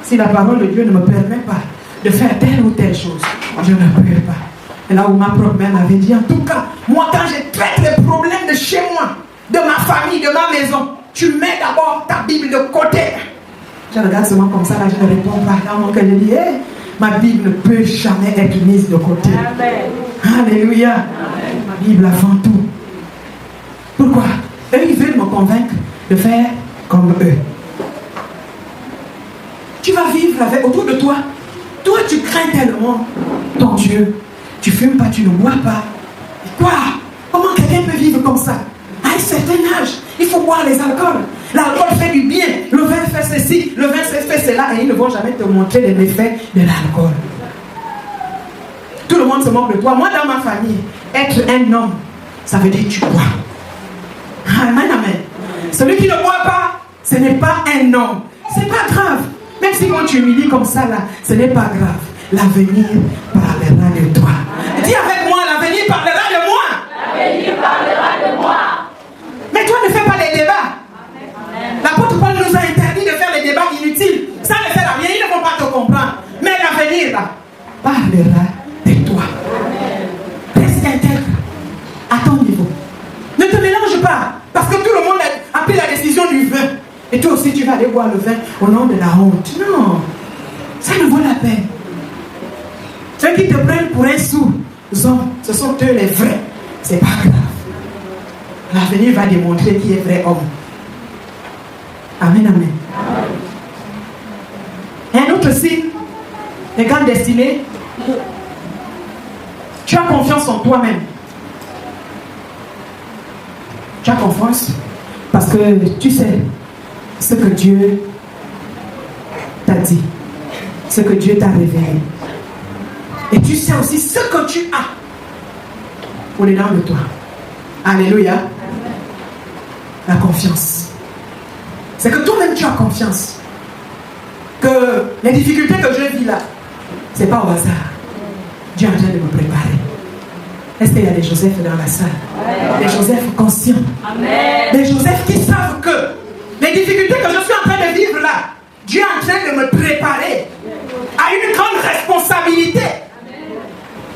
Si la parole de Dieu ne me permet pas de faire telle ou telle chose, je ne peux pas. Et là où ma propre mère m'avait dit, en tout cas, moi quand je traite les problèmes de chez moi, de ma famille, de ma maison, tu mets d'abord ta Bible de côté. Je regarde seulement comme ça, là je ne réponds pas. Dans mon cœur, je dis, Ma Bible ne peut jamais être mise de côté. Amen. Alléluia. Amen. Ma Bible avant tout. Pourquoi? Eux, ils veulent me convaincre de faire comme eux. Tu vas vivre avec autour de toi. Toi, tu crains tellement ton Dieu. Tu ne fumes pas, tu ne bois pas. Et quoi? Comment quelqu'un peut vivre comme ça? À un certain âge, il faut boire les alcools. L'alcool fait du bien. Le vin fait ceci, le vin fait cela. Et ils ne vont jamais te montrer les méfaits de l'alcool. Tout le monde se moque de toi. Moi, dans ma famille, être un homme, ça veut dire tu bois. Amen, amen. Celui qui ne boit pas, ce n'est pas un homme. C'est pas grave. Même si quand tu humilies comme ça, là, ce n'est pas grave. L'avenir parlera de toi. Dis avec moi, l'avenir parlera de moi. L'avenir parlera de moi. Mais toi, ne fais pas les débats. L'apôtre Paul nous a interdit de faire les débats inutiles. Ça ne sert à rien, ils ne vont pas te comprendre. Mais l'avenir, là, parlera de toi. Reste intègre à ton niveau. Ne te mélange pas. Parce que tout le monde a pris la décision du vin. Et toi aussi, tu vas aller boire le vin au nom de la honte. Non. Ça ne vaut la peine. Ceux qui te prennent pour un sourd, ce sont eux les vrais. C'est pas grave. L'avenir va démontrer qui est vrai homme. Amen, amen. Un autre signe, les grandes destinées, tu as confiance en toi-même. Tu as confiance parce que tu sais ce que Dieu t'a dit, ce que Dieu t'a révélé. Et tu sais aussi ce que tu as au-dedans de toi. Alléluia. La confiance. C'est que toi-même tu as confiance. Que les difficultés que je vis là, ce n'est pas au hasard. Dieu est en train de me préparer. Est-ce qu'il y a des Joseph dans la salle? Amen. Des Joseph conscients. Amen. Des Joseph qui savent que les difficultés que je suis en train de vivre là, Dieu est en train de me préparer à une grande responsabilité.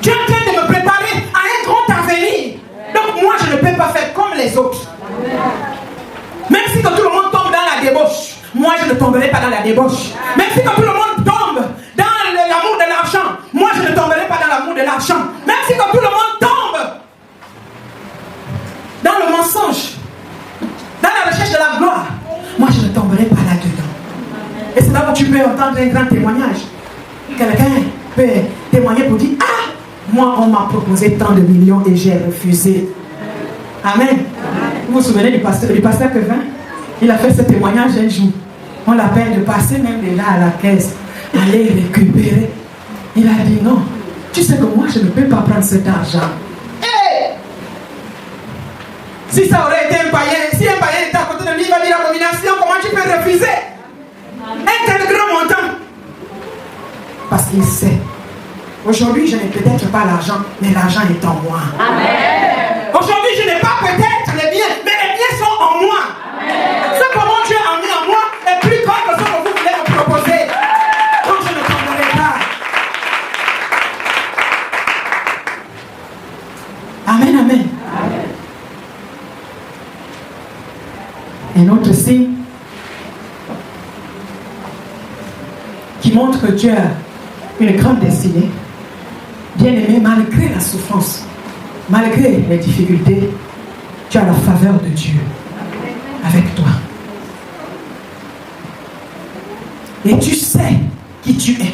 Dieu est en train de me préparer à un grand avenir. Donc moi je ne peux pas faire comme les autres. Même si que tout le monde tombe dans la débauche, moi je ne tomberai pas dans la débauche. Même si que tout le monde tombe dans l'amour de l'argent, moi je ne tomberai pas dans l'amour de l'argent. Même si que tout le monde tombe dans le mensonge, dans la recherche de la gloire, moi je ne tomberai pas là-dedans. Et c'est là où tu peux entendre un grand témoignage. Quelqu'un peut témoigner pour dire: ah, moi on m'a proposé tant de millions et j'ai refusé. Amen. Vous vous souvenez du pasteur Kevin? Il a fait ce témoignage un jour. On l'appelle de passer même de là à la caisse, aller récupérer. Il a dit: non, tu sais que moi je ne peux pas prendre cet argent. Hey! Si ça aurait été un païen, si un païen était à côté de lui, il va dire: abomination, comment tu peux refuser un tel grand montant? Parce qu'il sait. Aujourd'hui, je n'ai peut-être pas l'argent, mais l'argent est en moi. Amen. Aujourd'hui, je n'ai pas peut-être les biens, mais les biens sont en moi. Amen. Ce que mon Dieu a mis en moi est plus grand que ce que vous voulez me proposer. Donc je ne tomberai pas. Amen, amen. Un autre signe qui montre que tu as une grande destinée. Bien-aimé, malgré la souffrance, malgré les difficultés, tu as la faveur de Dieu avec toi. Et tu sais qui tu es.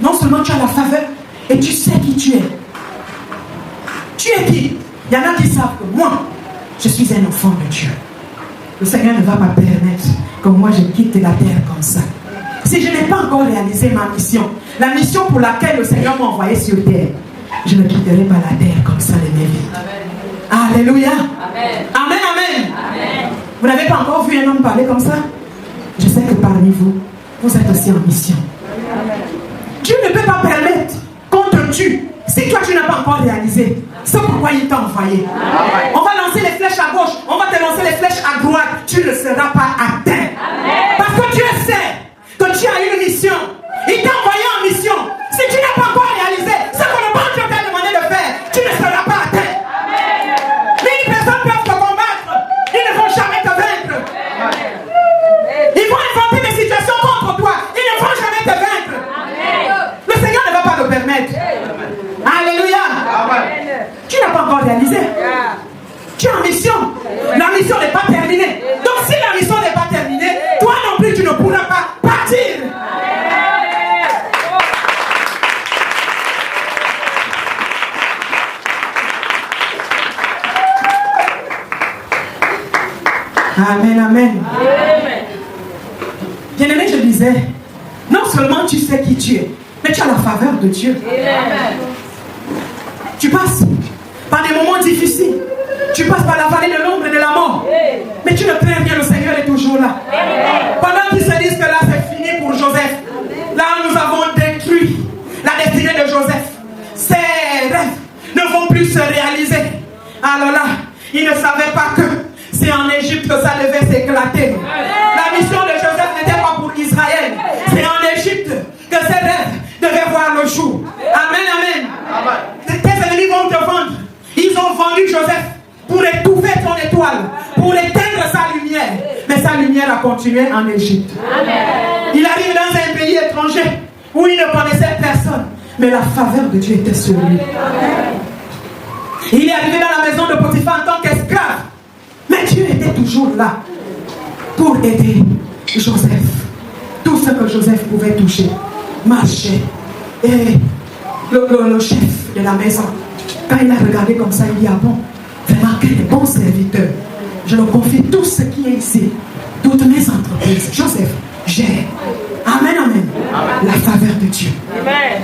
Non seulement tu as la faveur, et tu sais qui tu es. Tu es qui? Il y en a qui savent que moi, je suis un enfant de Dieu. Le Seigneur ne va pas permettre que moi je quitte la terre comme ça. Si je n'ai pas encore réalisé ma mission, la mission pour laquelle le Seigneur m'a envoyé sur terre, je ne quitterai pas la terre comme ça de ma vie. Alléluia. Amen. Amen, amen. Amen. Vous n'avez pas encore vu un homme parler comme ça? Je sais que parmi vous, vous êtes aussi en mission. Amen. Dieu ne peut pas permettre qu'on te tue si toi tu n'as pas encore réalisé. C'est pourquoi il t'a envoyé. Amen. On va lancer les flèches à gauche, on va te lancer les flèches à droite. Tu ne seras pas atteint. Amen. Parce que Dieu sait que tu as une mission. Il t'a envoyé en mission. Si tu n'as pas encore réalisé ce que le bon Dieu t'a demandé de faire, tu ne seras pas atteint. Amen. Mais les personnes peuvent te combattre. Ils ne vont jamais te vaincre. Amen. Ils vont inventer des situations contre toi. Ils ne vont jamais te vaincre. Amen. Le Amen, amen. Bien-aimé, je disais, non seulement tu sais qui tu es, mais tu as la faveur de Dieu. Tu passes par des moments difficiles. Tu passes par la vallée de l'ombre et de la mort. Mais tu ne crains rien, le Seigneur est toujours là. Pendant qu'ils se disent que là c'est fini pour Joseph, là nous avons détruit la destinée de Joseph. Ses rêves ne vont plus se réaliser. Alors là, ils ne savaient pas que c'est en Égypte que ça devait s'éclater. La mission de Joseph n'était pas pour Israël. C'est en Égypte que ses rêves devaient voir le jour. Amen, amen. Tes ennemis vont te vendre. Ils ont vendu Joseph pour étouffer son étoile, pour éteindre sa lumière. Mais sa lumière a continué en Égypte. Il arrive dans un pays étranger où il ne connaissait personne. Mais la faveur de Dieu était sur lui. Il est arrivé dans la maison de Potiphar en tant qu'esclave. Mais Dieu était toujours là pour aider Joseph. Tout ce que Joseph pouvait toucher marchait. Et le chef de la maison, quand il a regardé comme ça, il dit, ah bon, vraiment quel bon serviteur. Je leur confie tout ce qui est ici, toutes mes entreprises. Joseph, j'ai. Amen, amen. La faveur de Dieu. Amen.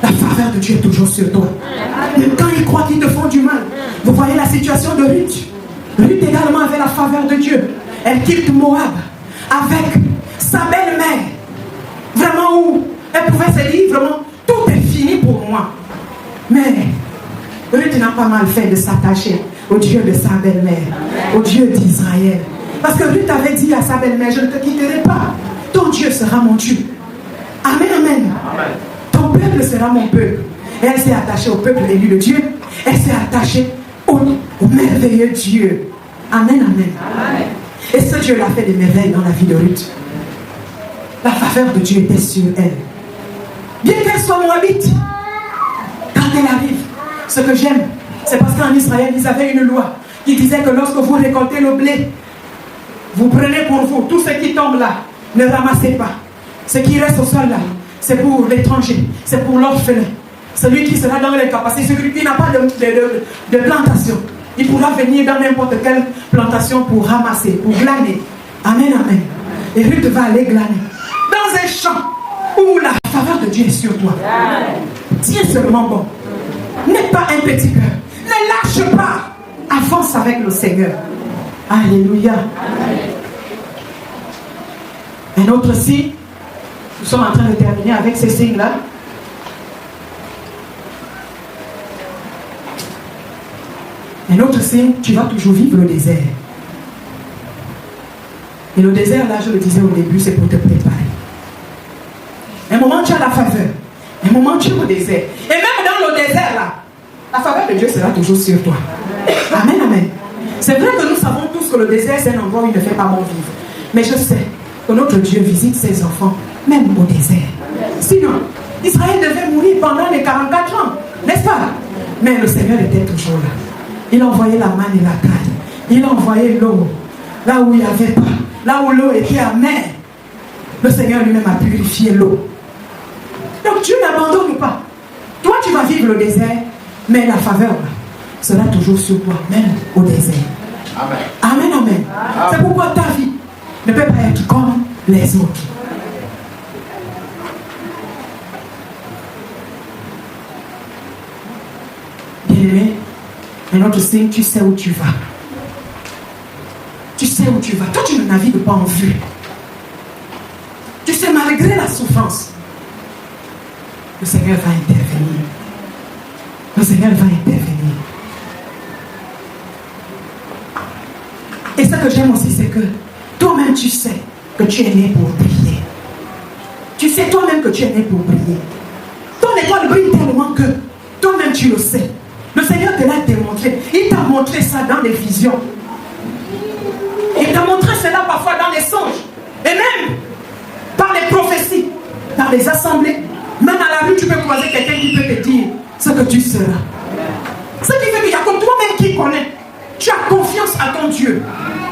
La faveur de Dieu est toujours sur toi. Même quand ils croient qu'ils te font du mal. Vous voyez la situation de Ruth. Ruth également avait la faveur de Dieu. Elle quitte Moab avec sa belle-mère. Vraiment où elle pouvait se dire, vraiment, tout est fini pour moi. Mais Ruth n'a pas mal fait de s'attacher au Dieu de sa belle-mère, au Dieu d'Israël. Parce que Ruth avait dit à sa belle-mère, je ne te quitterai pas. Ton Dieu sera mon Dieu. Amen, amen. Ton peuple sera mon peuple. Et elle s'est attachée au peuple élu de Dieu. Elle s'est attachée au merveilleux Dieu. Amen, amen. Et ce Dieu l'a fait des merveilles dans la vie de Ruth. La faveur de Dieu était sur elle. Bien qu'elle soit moabite, quand elle arrive, ce que j'aime, c'est parce qu'en Israël, ils avaient une loi qui disait que lorsque vous récoltez le blé, vous prenez pour vous tout ce qui tombe là, ne ramassez pas. Ce qui reste au sol là, c'est pour l'étranger, c'est pour l'orphelin. Celui qui sera dans les capacités, celui qui n'a pas de plantation, il pourra venir dans n'importe quelle plantation pour ramasser, pour glaner. Amen, amen. Et Ruth va aller glaner dans un champ où la faveur de Dieu est sur toi. Tiens seulement bon. N'aie pas un petit cœur. Ne lâche pas. Avance avec le Seigneur. Alléluia. Un autre signe. Nous sommes en train de terminer avec ces signes-là. Un autre signe, tu vas toujours vivre le désert. Et le désert, là, je le disais au début, c'est pour te préparer. Un moment, tu as la faveur. Un moment, tu es au désert. Et même dans le désert, là, la faveur de Dieu sera toujours sur toi. Amen, amen. C'est vrai que nous savons tous que le désert, c'est un endroit où il ne fait pas bon vivre. Mais je sais que notre Dieu visite ses enfants, même au désert. Sinon, Israël devait mourir pendant les 44 ans, n'est-ce pas? Mais le Seigneur était toujours là. Il envoyait la manne et la canne. Il envoyait l'eau là où il n'y avait pas. Là où l'eau était amère. Le Seigneur lui-même a purifié l'eau. Donc Dieu n'abandonne pas. Toi, tu vas vivre le désert, mais la faveur là, sera toujours sur toi, même au désert. Amen. Amen, amen. C'est pourquoi ta vie ne peut pas être comme les autres. Bien-aimé, un autre signe, tu sais où tu vas. Tu sais où tu vas. Toi, tu ne navigues pas en vue. Tu sais, malgré la souffrance, le Seigneur va intervenir. Le Seigneur va intervenir. Et ce que j'aime aussi, c'est que toi-même, tu sais que tu es né pour prier. Tu sais toi-même que tu es né pour prier. Ton étoile brille tellement que toi-même, tu le sais. Le Seigneur te l'a démontré. Il t'a montré ça dans les visions. Il t'a montré cela parfois dans les songes. Et même par les prophéties, dans les assemblées. Même à la rue, tu peux croiser quelqu'un qui peut te dire ce que tu seras. Ce qui fait qu'il y a comme toi-même qui connais. Tu as confiance à ton Dieu.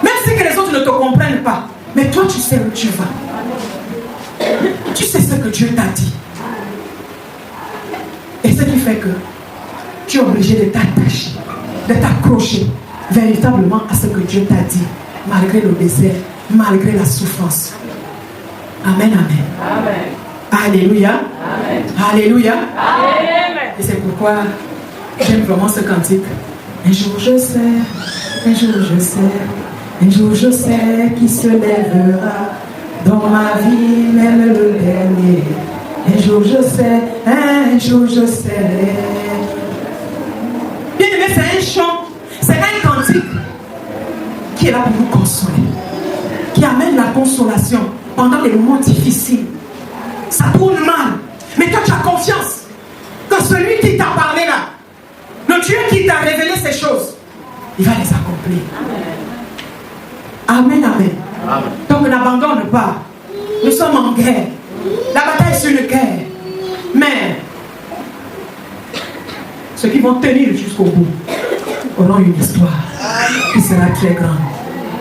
Même si que les autres ne te comprennent pas. Mais toi, tu sais où tu vas. Tu sais ce que Dieu t'a dit. Et ce qui fait que tu es obligé de t'attacher, de t'accrocher véritablement à ce que Dieu t'a dit. malgré le désert, malgré la souffrance. Amen, amen. Amen. Alléluia. Amen. Alléluia. Amen. Et c'est pourquoi j'aime vraiment ce cantique. Un jour je sais, un jour je sais, un jour je sais qui se lèvera dans ma vie, même le dernier. Un jour je sais, un jour je sais. Bien aimé, c'est un chant, c'est un cantique qui est là pour nous consoler, qui amène la consolation pendant les moments difficiles. Ça tourne mal, mais toi tu as confiance que celui qui t'a parlé là, le Dieu qui t'a révélé ces choses, il va les accomplir. Amen, amen. Amen. Donc n'abandonne pas. Nous sommes en guerre. La bataille c'est une guerre. Mais ceux qui vont tenir jusqu'au bout auront une histoire qui sera très grande.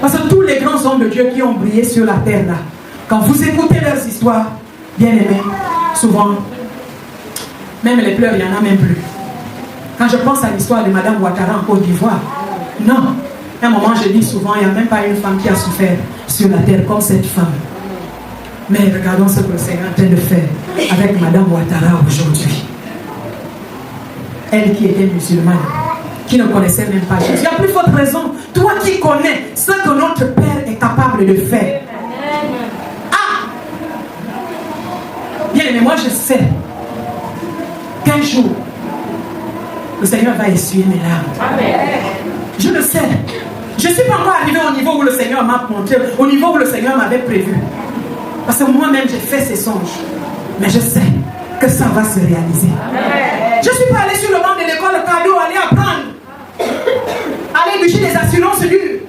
Parce que tous les grands hommes de Dieu qui ont brillé sur la terre là, quand vous écoutez leurs histoires, bien aimés, souvent, même les pleurs, il n'y en a même plus. Quand je pense à l'histoire de Madame Ouattara en Côte d'Ivoire, non. À un moment, je dis souvent, il n'y a même pas une femme qui a souffert sur la terre comme cette femme. Mais regardons ce que le Seigneur est en train de faire avec Madame Ouattara aujourd'hui. Elle qui était musulmane, qui ne connaissait même pas Jésus. Il n'y a plus forte raison. Toi qui connais ce que notre Père est capable de faire. Ah! Bien aimé, moi je sais qu'un jour, le Seigneur va essuyer mes larmes. Amen. Je le sais. Je ne suis pas encore arrivé au niveau où le Seigneur m'a montré, au niveau où le Seigneur m'avait prévu. Parce que moi-même, j'ai fait ces songes. Mais je sais que ça va se réaliser. Amen. Je ne suis pas allé sur le banc de l'école cadeau, aller apprendre. Aller bûcher des assurances dures.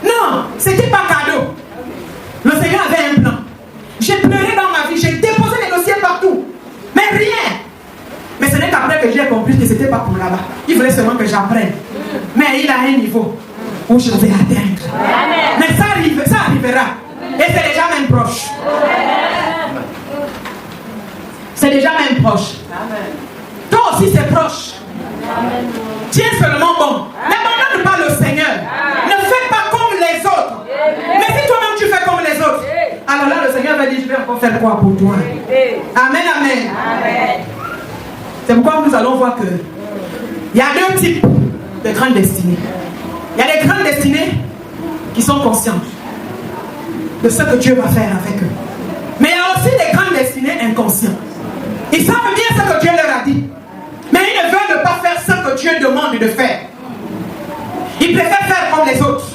Non, ce n'était pas cadeau. Le Seigneur avait un plan. J'ai pleuré dans ma vie, j'ai déposé les dossiers partout. Mais rien. Mais ce n'est qu'après que j'ai compris que ce n'était pas pour là-bas. Il voulait seulement que j'apprenne. Mais il a un niveau où je vais atteindre. Amen. Mais ça arrivera. Et c'est déjà même proche. C'est déjà même proche. Amen. Toi aussi c'est proche. Amen. Tiens seulement bon. N'abandonne pas le Seigneur. Amen. Ne fais pas comme les autres. Amen. Mais si toi-même tu fais comme les autres, alors là le Seigneur va dire, je vais encore faire quoi pour toi. Amen, amen. Amen. C'est pourquoi nous allons voir que il y a deux types de grandes destinées. Il y a des grandes destinées qui sont conscientes de ce que Dieu va faire avec eux. Mais il y a aussi des grandes destinées inconscientes. Ils savent bien ce que Dieu leur a dit. Mais ils ne veulent pas faire ce que Dieu demande de faire. Ils préfèrent faire comme les autres.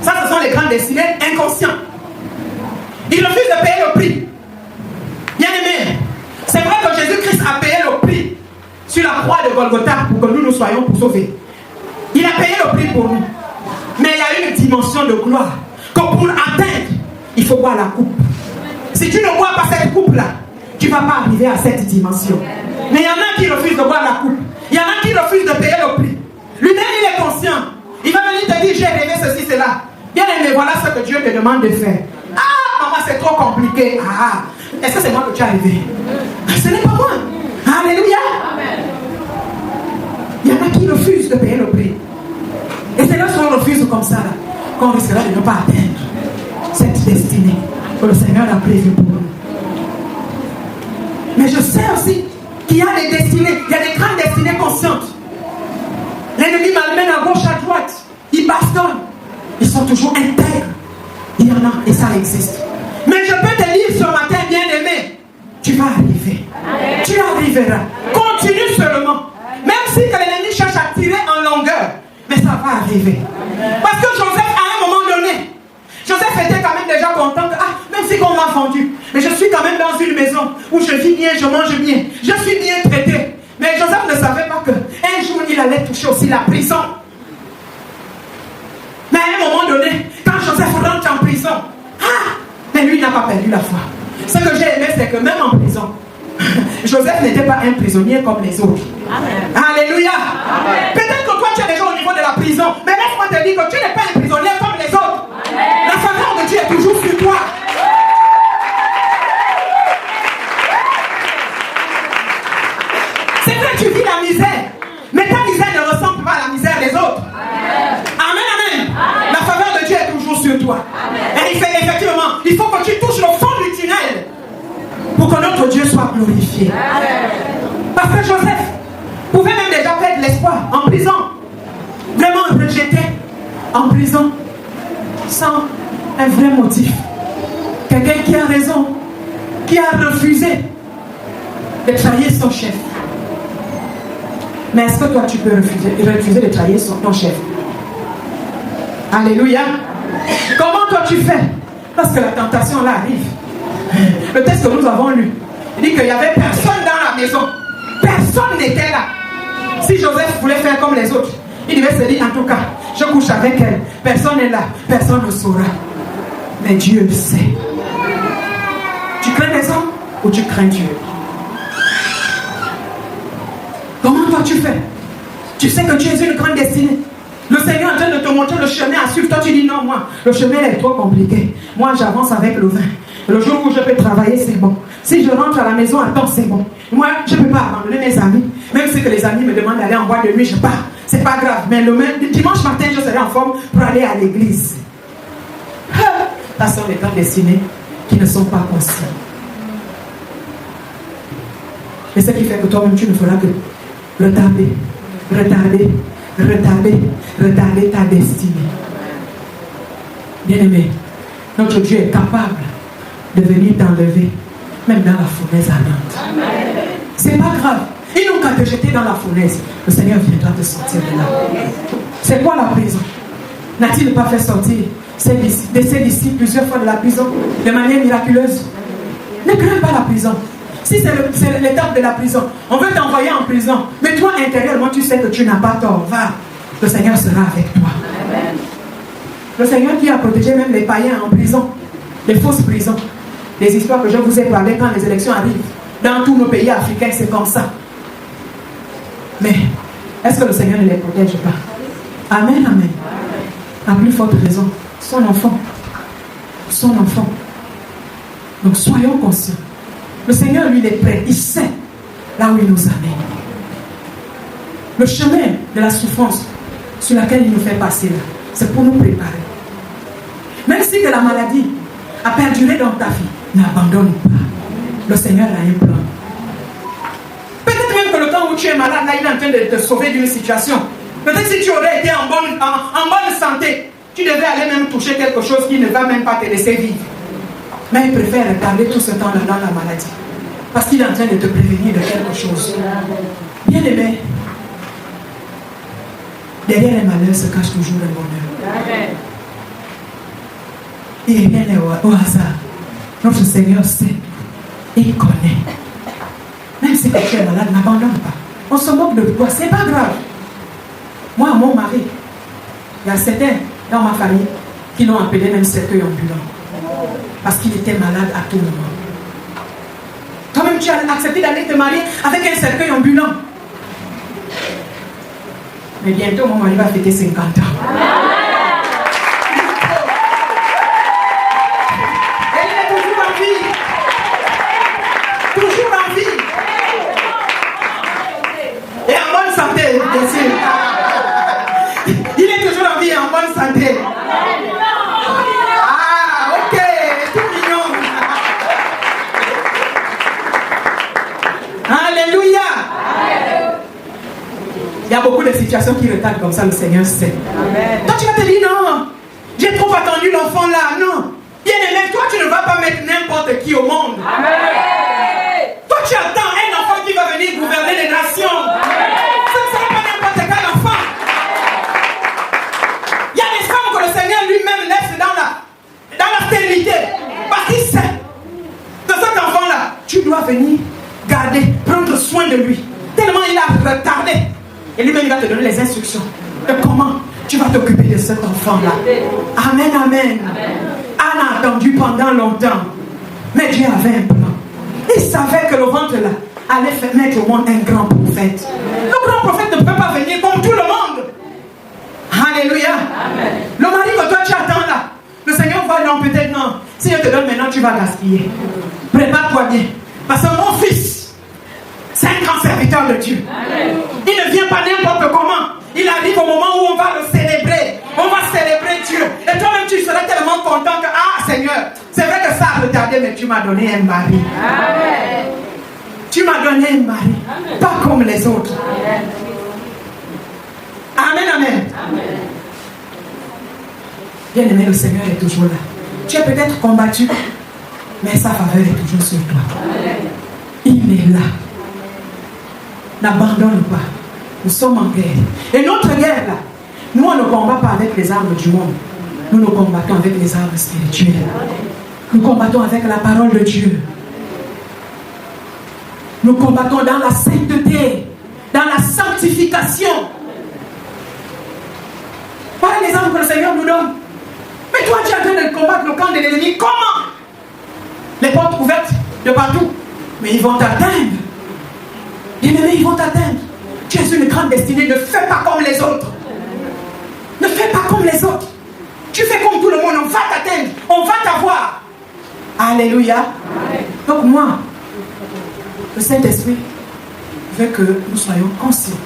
Ça, ce sont les grandes destinées inconscientes. Ils refusent de payer le prix. Bien aimé, c'est vrai que Jésus-Christ a payé le prix sur la croix de Golgotha pour que nous soyons sauvés. Il a payé le prix pour nous. Mais il y a une dimension de gloire que pour atteindre, il faut boire la coupe. Si tu ne bois pas cette coupe-là, tu ne vas pas arriver à cette dimension. Mais il y en a qui refusent de boire la coupe. Il y en a qui refusent de payer le prix. Lui-même, il est conscient. Il va venir te dire, j'ai rêvé ceci, cela. Bien aimé, voilà ce que Dieu te demande de faire. Ah, maman, c'est trop compliqué. Ah, est-ce que c'est moi que tu as rêvé? Ce n'est pas moi. Alléluia. Il y en a qui refusent de payer le prix. Et c'est lorsqu'on refuse comme ça, qu'on risquera de ne pas atteindre cette destinée que le Seigneur a prévue pour nous. Mais je sais aussi qu'il y a des destinées, il y a des grandes destinées conscientes. L'ennemi m'amène à gauche, à droite. Ils bastonnent. Ils sont toujours intègres. Il y en a et ça existe. Mais je peux te dire ce matin, bien aimé, tu vas arriver. Amen. Tu arriveras. Continue seulement. Même si l'ennemi cherche à tirer en longueur, mais ça va arriver. Parce que Joseph, à un moment donné, Joseph était quand même déjà content que, même si on m'a vendu, mais je suis quand même dans une maison où je vis bien, je mange bien, je suis bien traité. Mais Joseph ne savait pas qu'un jour il allait toucher aussi la prison. Mais à un moment donné, quand Joseph rentre en prison, mais lui n'a pas perdu la foi. Ce que j'ai aimé, c'est que même en prison, Joseph n'était pas un prisonnier comme les autres. Amen. Alléluia. Peut-être que toi tu es déjà au niveau de la prison, mais laisse-moi te dire que tu n'es pas un prisonnier comme les autres. Amen. La faveur de Dieu est toujours sur toi. C'est vrai que tu vis la misère, mais ta misère ne ressemble pas à la misère des autres. Amen, amen. La faveur de Dieu est pour que notre Dieu soit glorifié. Parce que Joseph pouvait même déjà perdre l'espoir en prison. Vraiment rejeté en prison sans un vrai motif. Quelqu'un qui a raison, qui a refusé de trahir son chef. Mais est-ce que toi tu peux refuser de trahir ton chef? Alléluia. Comment toi tu fais? Parce que la tentation là arrive. Le texte que nous avons lu, il dit qu'il n'y avait personne dans la maison. Personne n'était là. Si Joseph voulait faire comme les autres, il devait se dire, en tout cas, je couche avec elle. Personne n'est là. Personne ne saura. Mais Dieu le sait. Tu crains les hommes ou tu crains Dieu? Comment toi tu fais? Tu sais que tu es une grande destinée. Le Seigneur est en train de te montrer le chemin à suivre. Toi tu dis non, moi, le chemin est trop compliqué. Moi j'avance avec le vin. Le jour où je peux travailler, c'est bon. Si je rentre à la maison à temps, c'est bon. Moi, je ne peux pas abandonner mes amis. Même si que les amis me demandent d'aller en boîte de nuit, je pars. C'est pas grave. Mais le dimanche matin, je serai en forme pour aller à l'église. Ça sont les grands destinés qui ne sont pas conscients. Et ce qui fait que toi-même, tu ne feras que retarder ta destinée. Bien-aimé, notre Dieu est capable de venir t'enlever, même dans la fournaise ardente. C'est pas grave. Il n'ont qu'à te jeter dans la fournaise. Le Seigneur viendra te sortir de là. C'est quoi la prison? N'a-t-il pas fait sortir ses disciples plusieurs fois de la prison de manière miraculeuse? Ne crains pas la prison. Si c'est l'étape de la prison, on veut t'envoyer en prison, mais toi intérieurement tu sais que tu n'as pas tort. Va, le Seigneur sera avec toi. Amen. Le Seigneur qui a protégé même les païens en prison, les fausses prisons, les histoires que je vous ai parlé quand les élections arrivent. Dans tous nos pays africains, c'est comme ça. Mais est-ce que le Seigneur ne les protège pas? Amen, amen. À plus forte raison, son enfant. Son enfant. Donc soyons conscients. Le Seigneur, lui, il est prêt. Il sait là où il nous amène. Le chemin de la souffrance sur laquelle il nous fait passer là, c'est pour nous préparer. Même si que la maladie a perduré dans ta vie, n'abandonne pas. Le Seigneur a un plan. Peut-être même que le temps où tu es malade, là, il est en train de te sauver d'une situation. Peut-être si tu aurais été en bonne santé, tu devais aller même toucher quelque chose qui ne va même pas te laisser vivre. Mais il préfère retarder tout ce temps-là dans la maladie. Parce qu'il est en train de te prévenir de quelque chose. Bien aimé, derrière les malheurs se cache toujours le bonheur. Et rien n'est au hasard. Notre Seigneur sait. Il connaît. Même si tu es malade, n'abandonne pas. On se moque de toi, c'est pas grave. Moi, mon mari, il y a certains dans ma famille qui l'ont appelé même cercueil ambulant. Parce qu'il était malade à tout moment. Toi-même, tu as accepté d'aller te marier avec un cercueil ambulant. Mais bientôt, mon mari va fêter 50 ans. Et il est toujours en vie. Toujours en vie. Et en bonne santé, bien sûr. Il est toujours en vie et en bonne santé. Alléluia. Il y a beaucoup de situations qui retardent comme ça, le Seigneur sait. Amen. Toi tu vas te dire non, j'ai trop attendu l'enfant là. Non. Bien aimé, toi tu ne vas pas mettre n'importe qui au monde. Amen. Toi tu attends un enfant qui va venir gouverner les nations. Amen. Ce ne sera pas n'importe quel enfant. Il y a des femmes que le Seigneur lui-même laisse dans la stérilité. Parce qu'il sait que cet enfant là, tu dois venir garder, prendre soin de lui. Tellement il a retardé. Et lui-même il va te donner les instructions de comment tu vas t'occuper de cet enfant-là. Amen, amen. Anne a attendu pendant longtemps. Mais Dieu avait un plan. Il savait que le ventre là allait mettre au monde un grand prophète. Le grand prophète ne peut pas venir comme tout le monde. Alléluia. Amen. Le mari que toi tu attends là, le Seigneur va non, peut-être non. Si je te donne maintenant, tu vas gaspiller. Prépare-toi bien. Parce que mon fils, c'est un grand serviteur de Dieu. Amen. Il ne vient pas n'importe comment. Il arrive au moment où on va le célébrer. On va célébrer Dieu. Et toi-même, tu seras tellement content que, ah Seigneur, c'est vrai que ça a retardé, mais tu m'as donné un mari. Amen. Tu m'as donné un mari. Amen. Pas comme les autres. Amen, amen. Amen. Bien aimé, le Seigneur est toujours là. Tu es peut-être combattu, mais sa faveur est toujours sur toi. Amen. Il est là. N'abandonne pas. Nous sommes en guerre. Et notre guerre là, nous on ne combat pas avec les armes du monde. Nous nous combattons avec les armes spirituelles. Nous combattons avec la parole de Dieu. Nous combattons dans la sainteté, dans la sanctification. Voilà les armes que le Seigneur nous donne. Mais toi, tu es en train de combattre le camp de l'ennemi. Comment? Les portes ouvertes de partout. Mais ils vont t'atteindre. Bien-aimés, ils vont t'atteindre. Tu es une grande destinée. Ne fais pas comme les autres. Ne fais pas comme les autres. Tu fais comme tout le monde. On va t'atteindre. On va t'avoir. Alléluia. Donc moi, le Saint-Esprit veut que nous soyons conscients.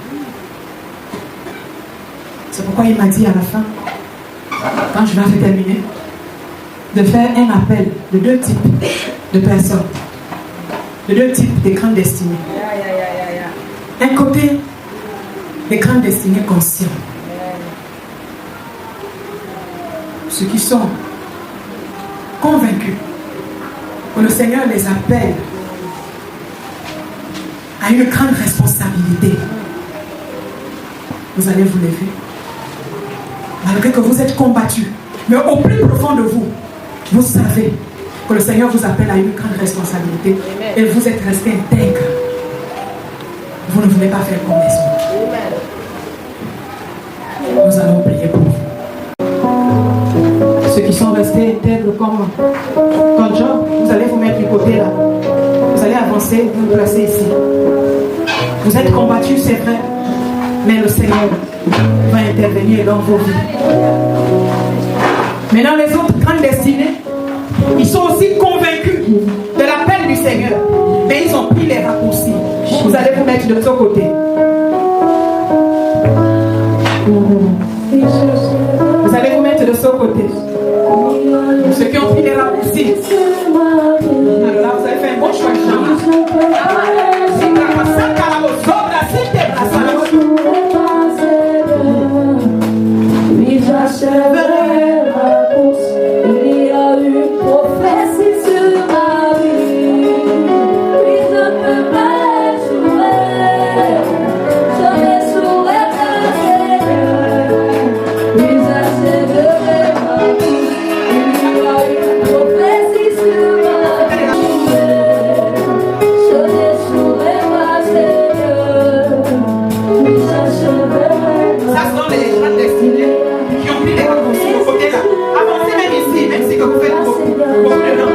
C'est pourquoi il m'a dit à la fin, quand je vais terminer, de faire un appel de deux types de personnes, de deux types de grandes destinées. Un côté, des grandes destinées conscientes. Ceux qui sont convaincus que le Seigneur les appelle à une grande responsabilité. Vous allez vous lever. Malgré que vous êtes combattus, mais au plus profond de vous, vous savez que le Seigneur vous appelle à une grande responsabilité. Amen. Et vous êtes resté intègre. Vous ne voulez pas faire comme les autres. Nous allons prier pour vous. Ceux qui sont restés intègres comme Job, vous allez vous mettre du côté là. Vous allez avancer, vous placer ici. Vous êtes combattus, c'est vrai, mais le Seigneur va intervenir dans vos vies. Mais dans les autres grandes destinées, ils sont aussi convaincus de l'appel du Seigneur, mais ils ont pris les raccourcis. Vous allez vous mettre de ce côté. Vous allez vous mettre de ce côté. Ceux qui ont pris les raccourcis. Alors là, vous avez fait un bon choix de chambre. J'achèverai ma course. Il y a une prophétie sur ma vie. Puis je ne peux pas échouer. Je n'échouerai pas, Seigneur. Puis j'achèverai ma course. Il y a une prophétie sur ma vie. Je n'échouerai pas, Seigneur. Puis j'achèverai ma course. Ça sont les grandes destinées. Les raccourcis au côté là. Avancez même ici, même si que vous faites beaucoup de noms.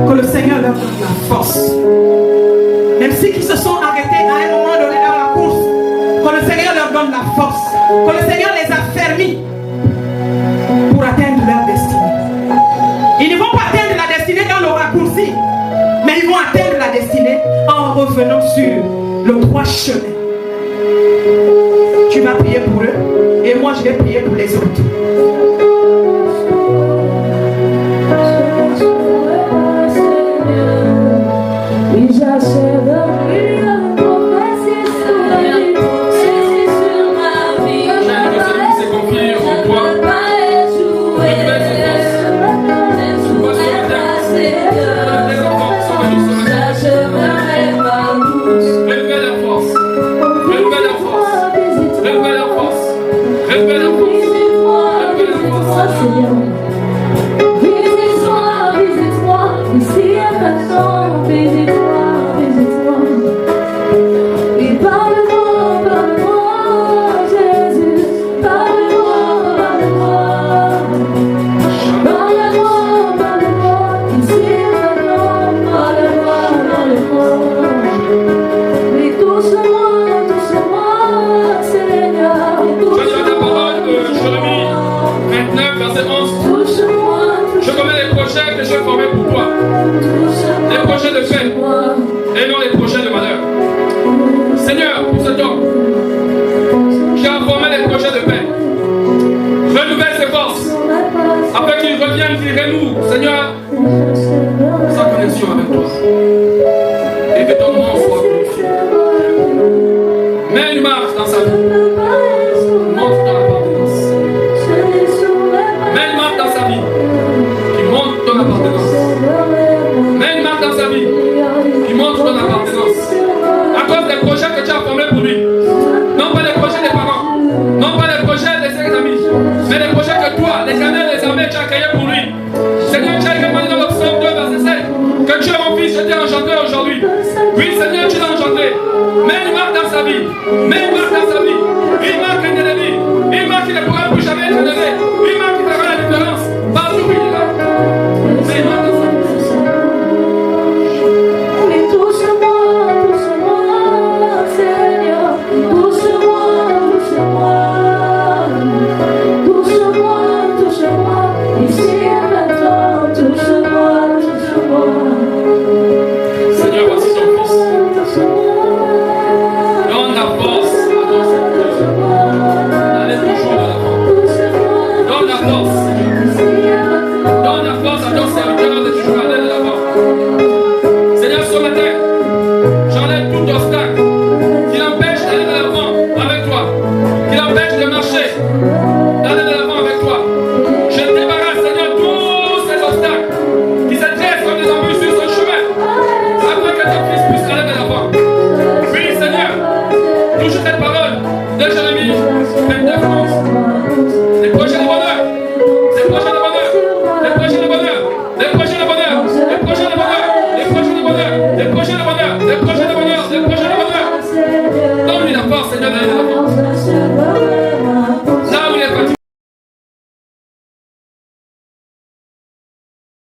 Que le Seigneur leur donne la force. Même ceux qui se sont arrêtés à un moment donné dans la course, que le Seigneur leur donne la force. Que le Seigneur les affermit pour atteindre leur destinée. Ils ne vont pas atteindre la destinée dans le raccourci, mais ils vont atteindre la destinée en revenant sur le droit chemin. Tu vas prier pour eux et moi je vais prier pour les autres. C'est confié en toi. projets que j'ai formés pour toi. Des projets de paix et non les projets de malheur. Seigneur, pour cet homme qui a formé des projets de paix, renouvelle ses forces afin qu'il revienne, qu'il renoue, Seigneur, sa connexion avec toi. Et que ton nom soit glorifié. Mets une marche dans sa vie. Montre ton appartenance. Mets une marque dans sa vie qui montre ton appartenance. Mets une marque dans sa vie qui montre ton appartenance. À cause des projets que tu as formés pour lui. Non pas les projets des parents, non pas les projets des amis, mais les projets que toi, l'Éternel des armées, tu as créés pour lui. Seigneur, tu as demandé dans le psaume 2, verset 7, que tu es mon fils, je t'ai engendré aujourd'hui. Oui, Seigneur, tu l'as engendré. Mets une marque dans sa vie. Mets une marque dans sa vie. Une marque un ennemi. Une marque qui ne pourra plus jamais être élevé. Une marque qui fera la différence. Partout où il est là. Mets une marque dans sa vie. Seigneur, voici ton fils. Donne la force à ton serviteur d'aller toujours de l'avant. Donne la force. Donne la force à ton serviteur de toujours aller de l'avant. Seigneur, ce matin, j'enlève tout obstacle qui l'empêche d'aller de l'avant avec toi, qui l'empêche de marcher, d'aller de l'avant avec toi. Je débarrasse, Seigneur, tous ces obstacles qui se dressent comme des embûches sur son chemin, afin que ton fils puisse aller de l'avant. Oui, Seigneur, touche cette parole de Jérémie 29, 11. Des projets de bonheur, des projets de bonheur, des projets de bonheur, des projets de bonheur, des projets de bonheur, des projets de bonheur, des projets de bonheur, des projets de bonheur, des projets de bonheur. Donne-lui la force, Seigneur, d'aller de l'avant.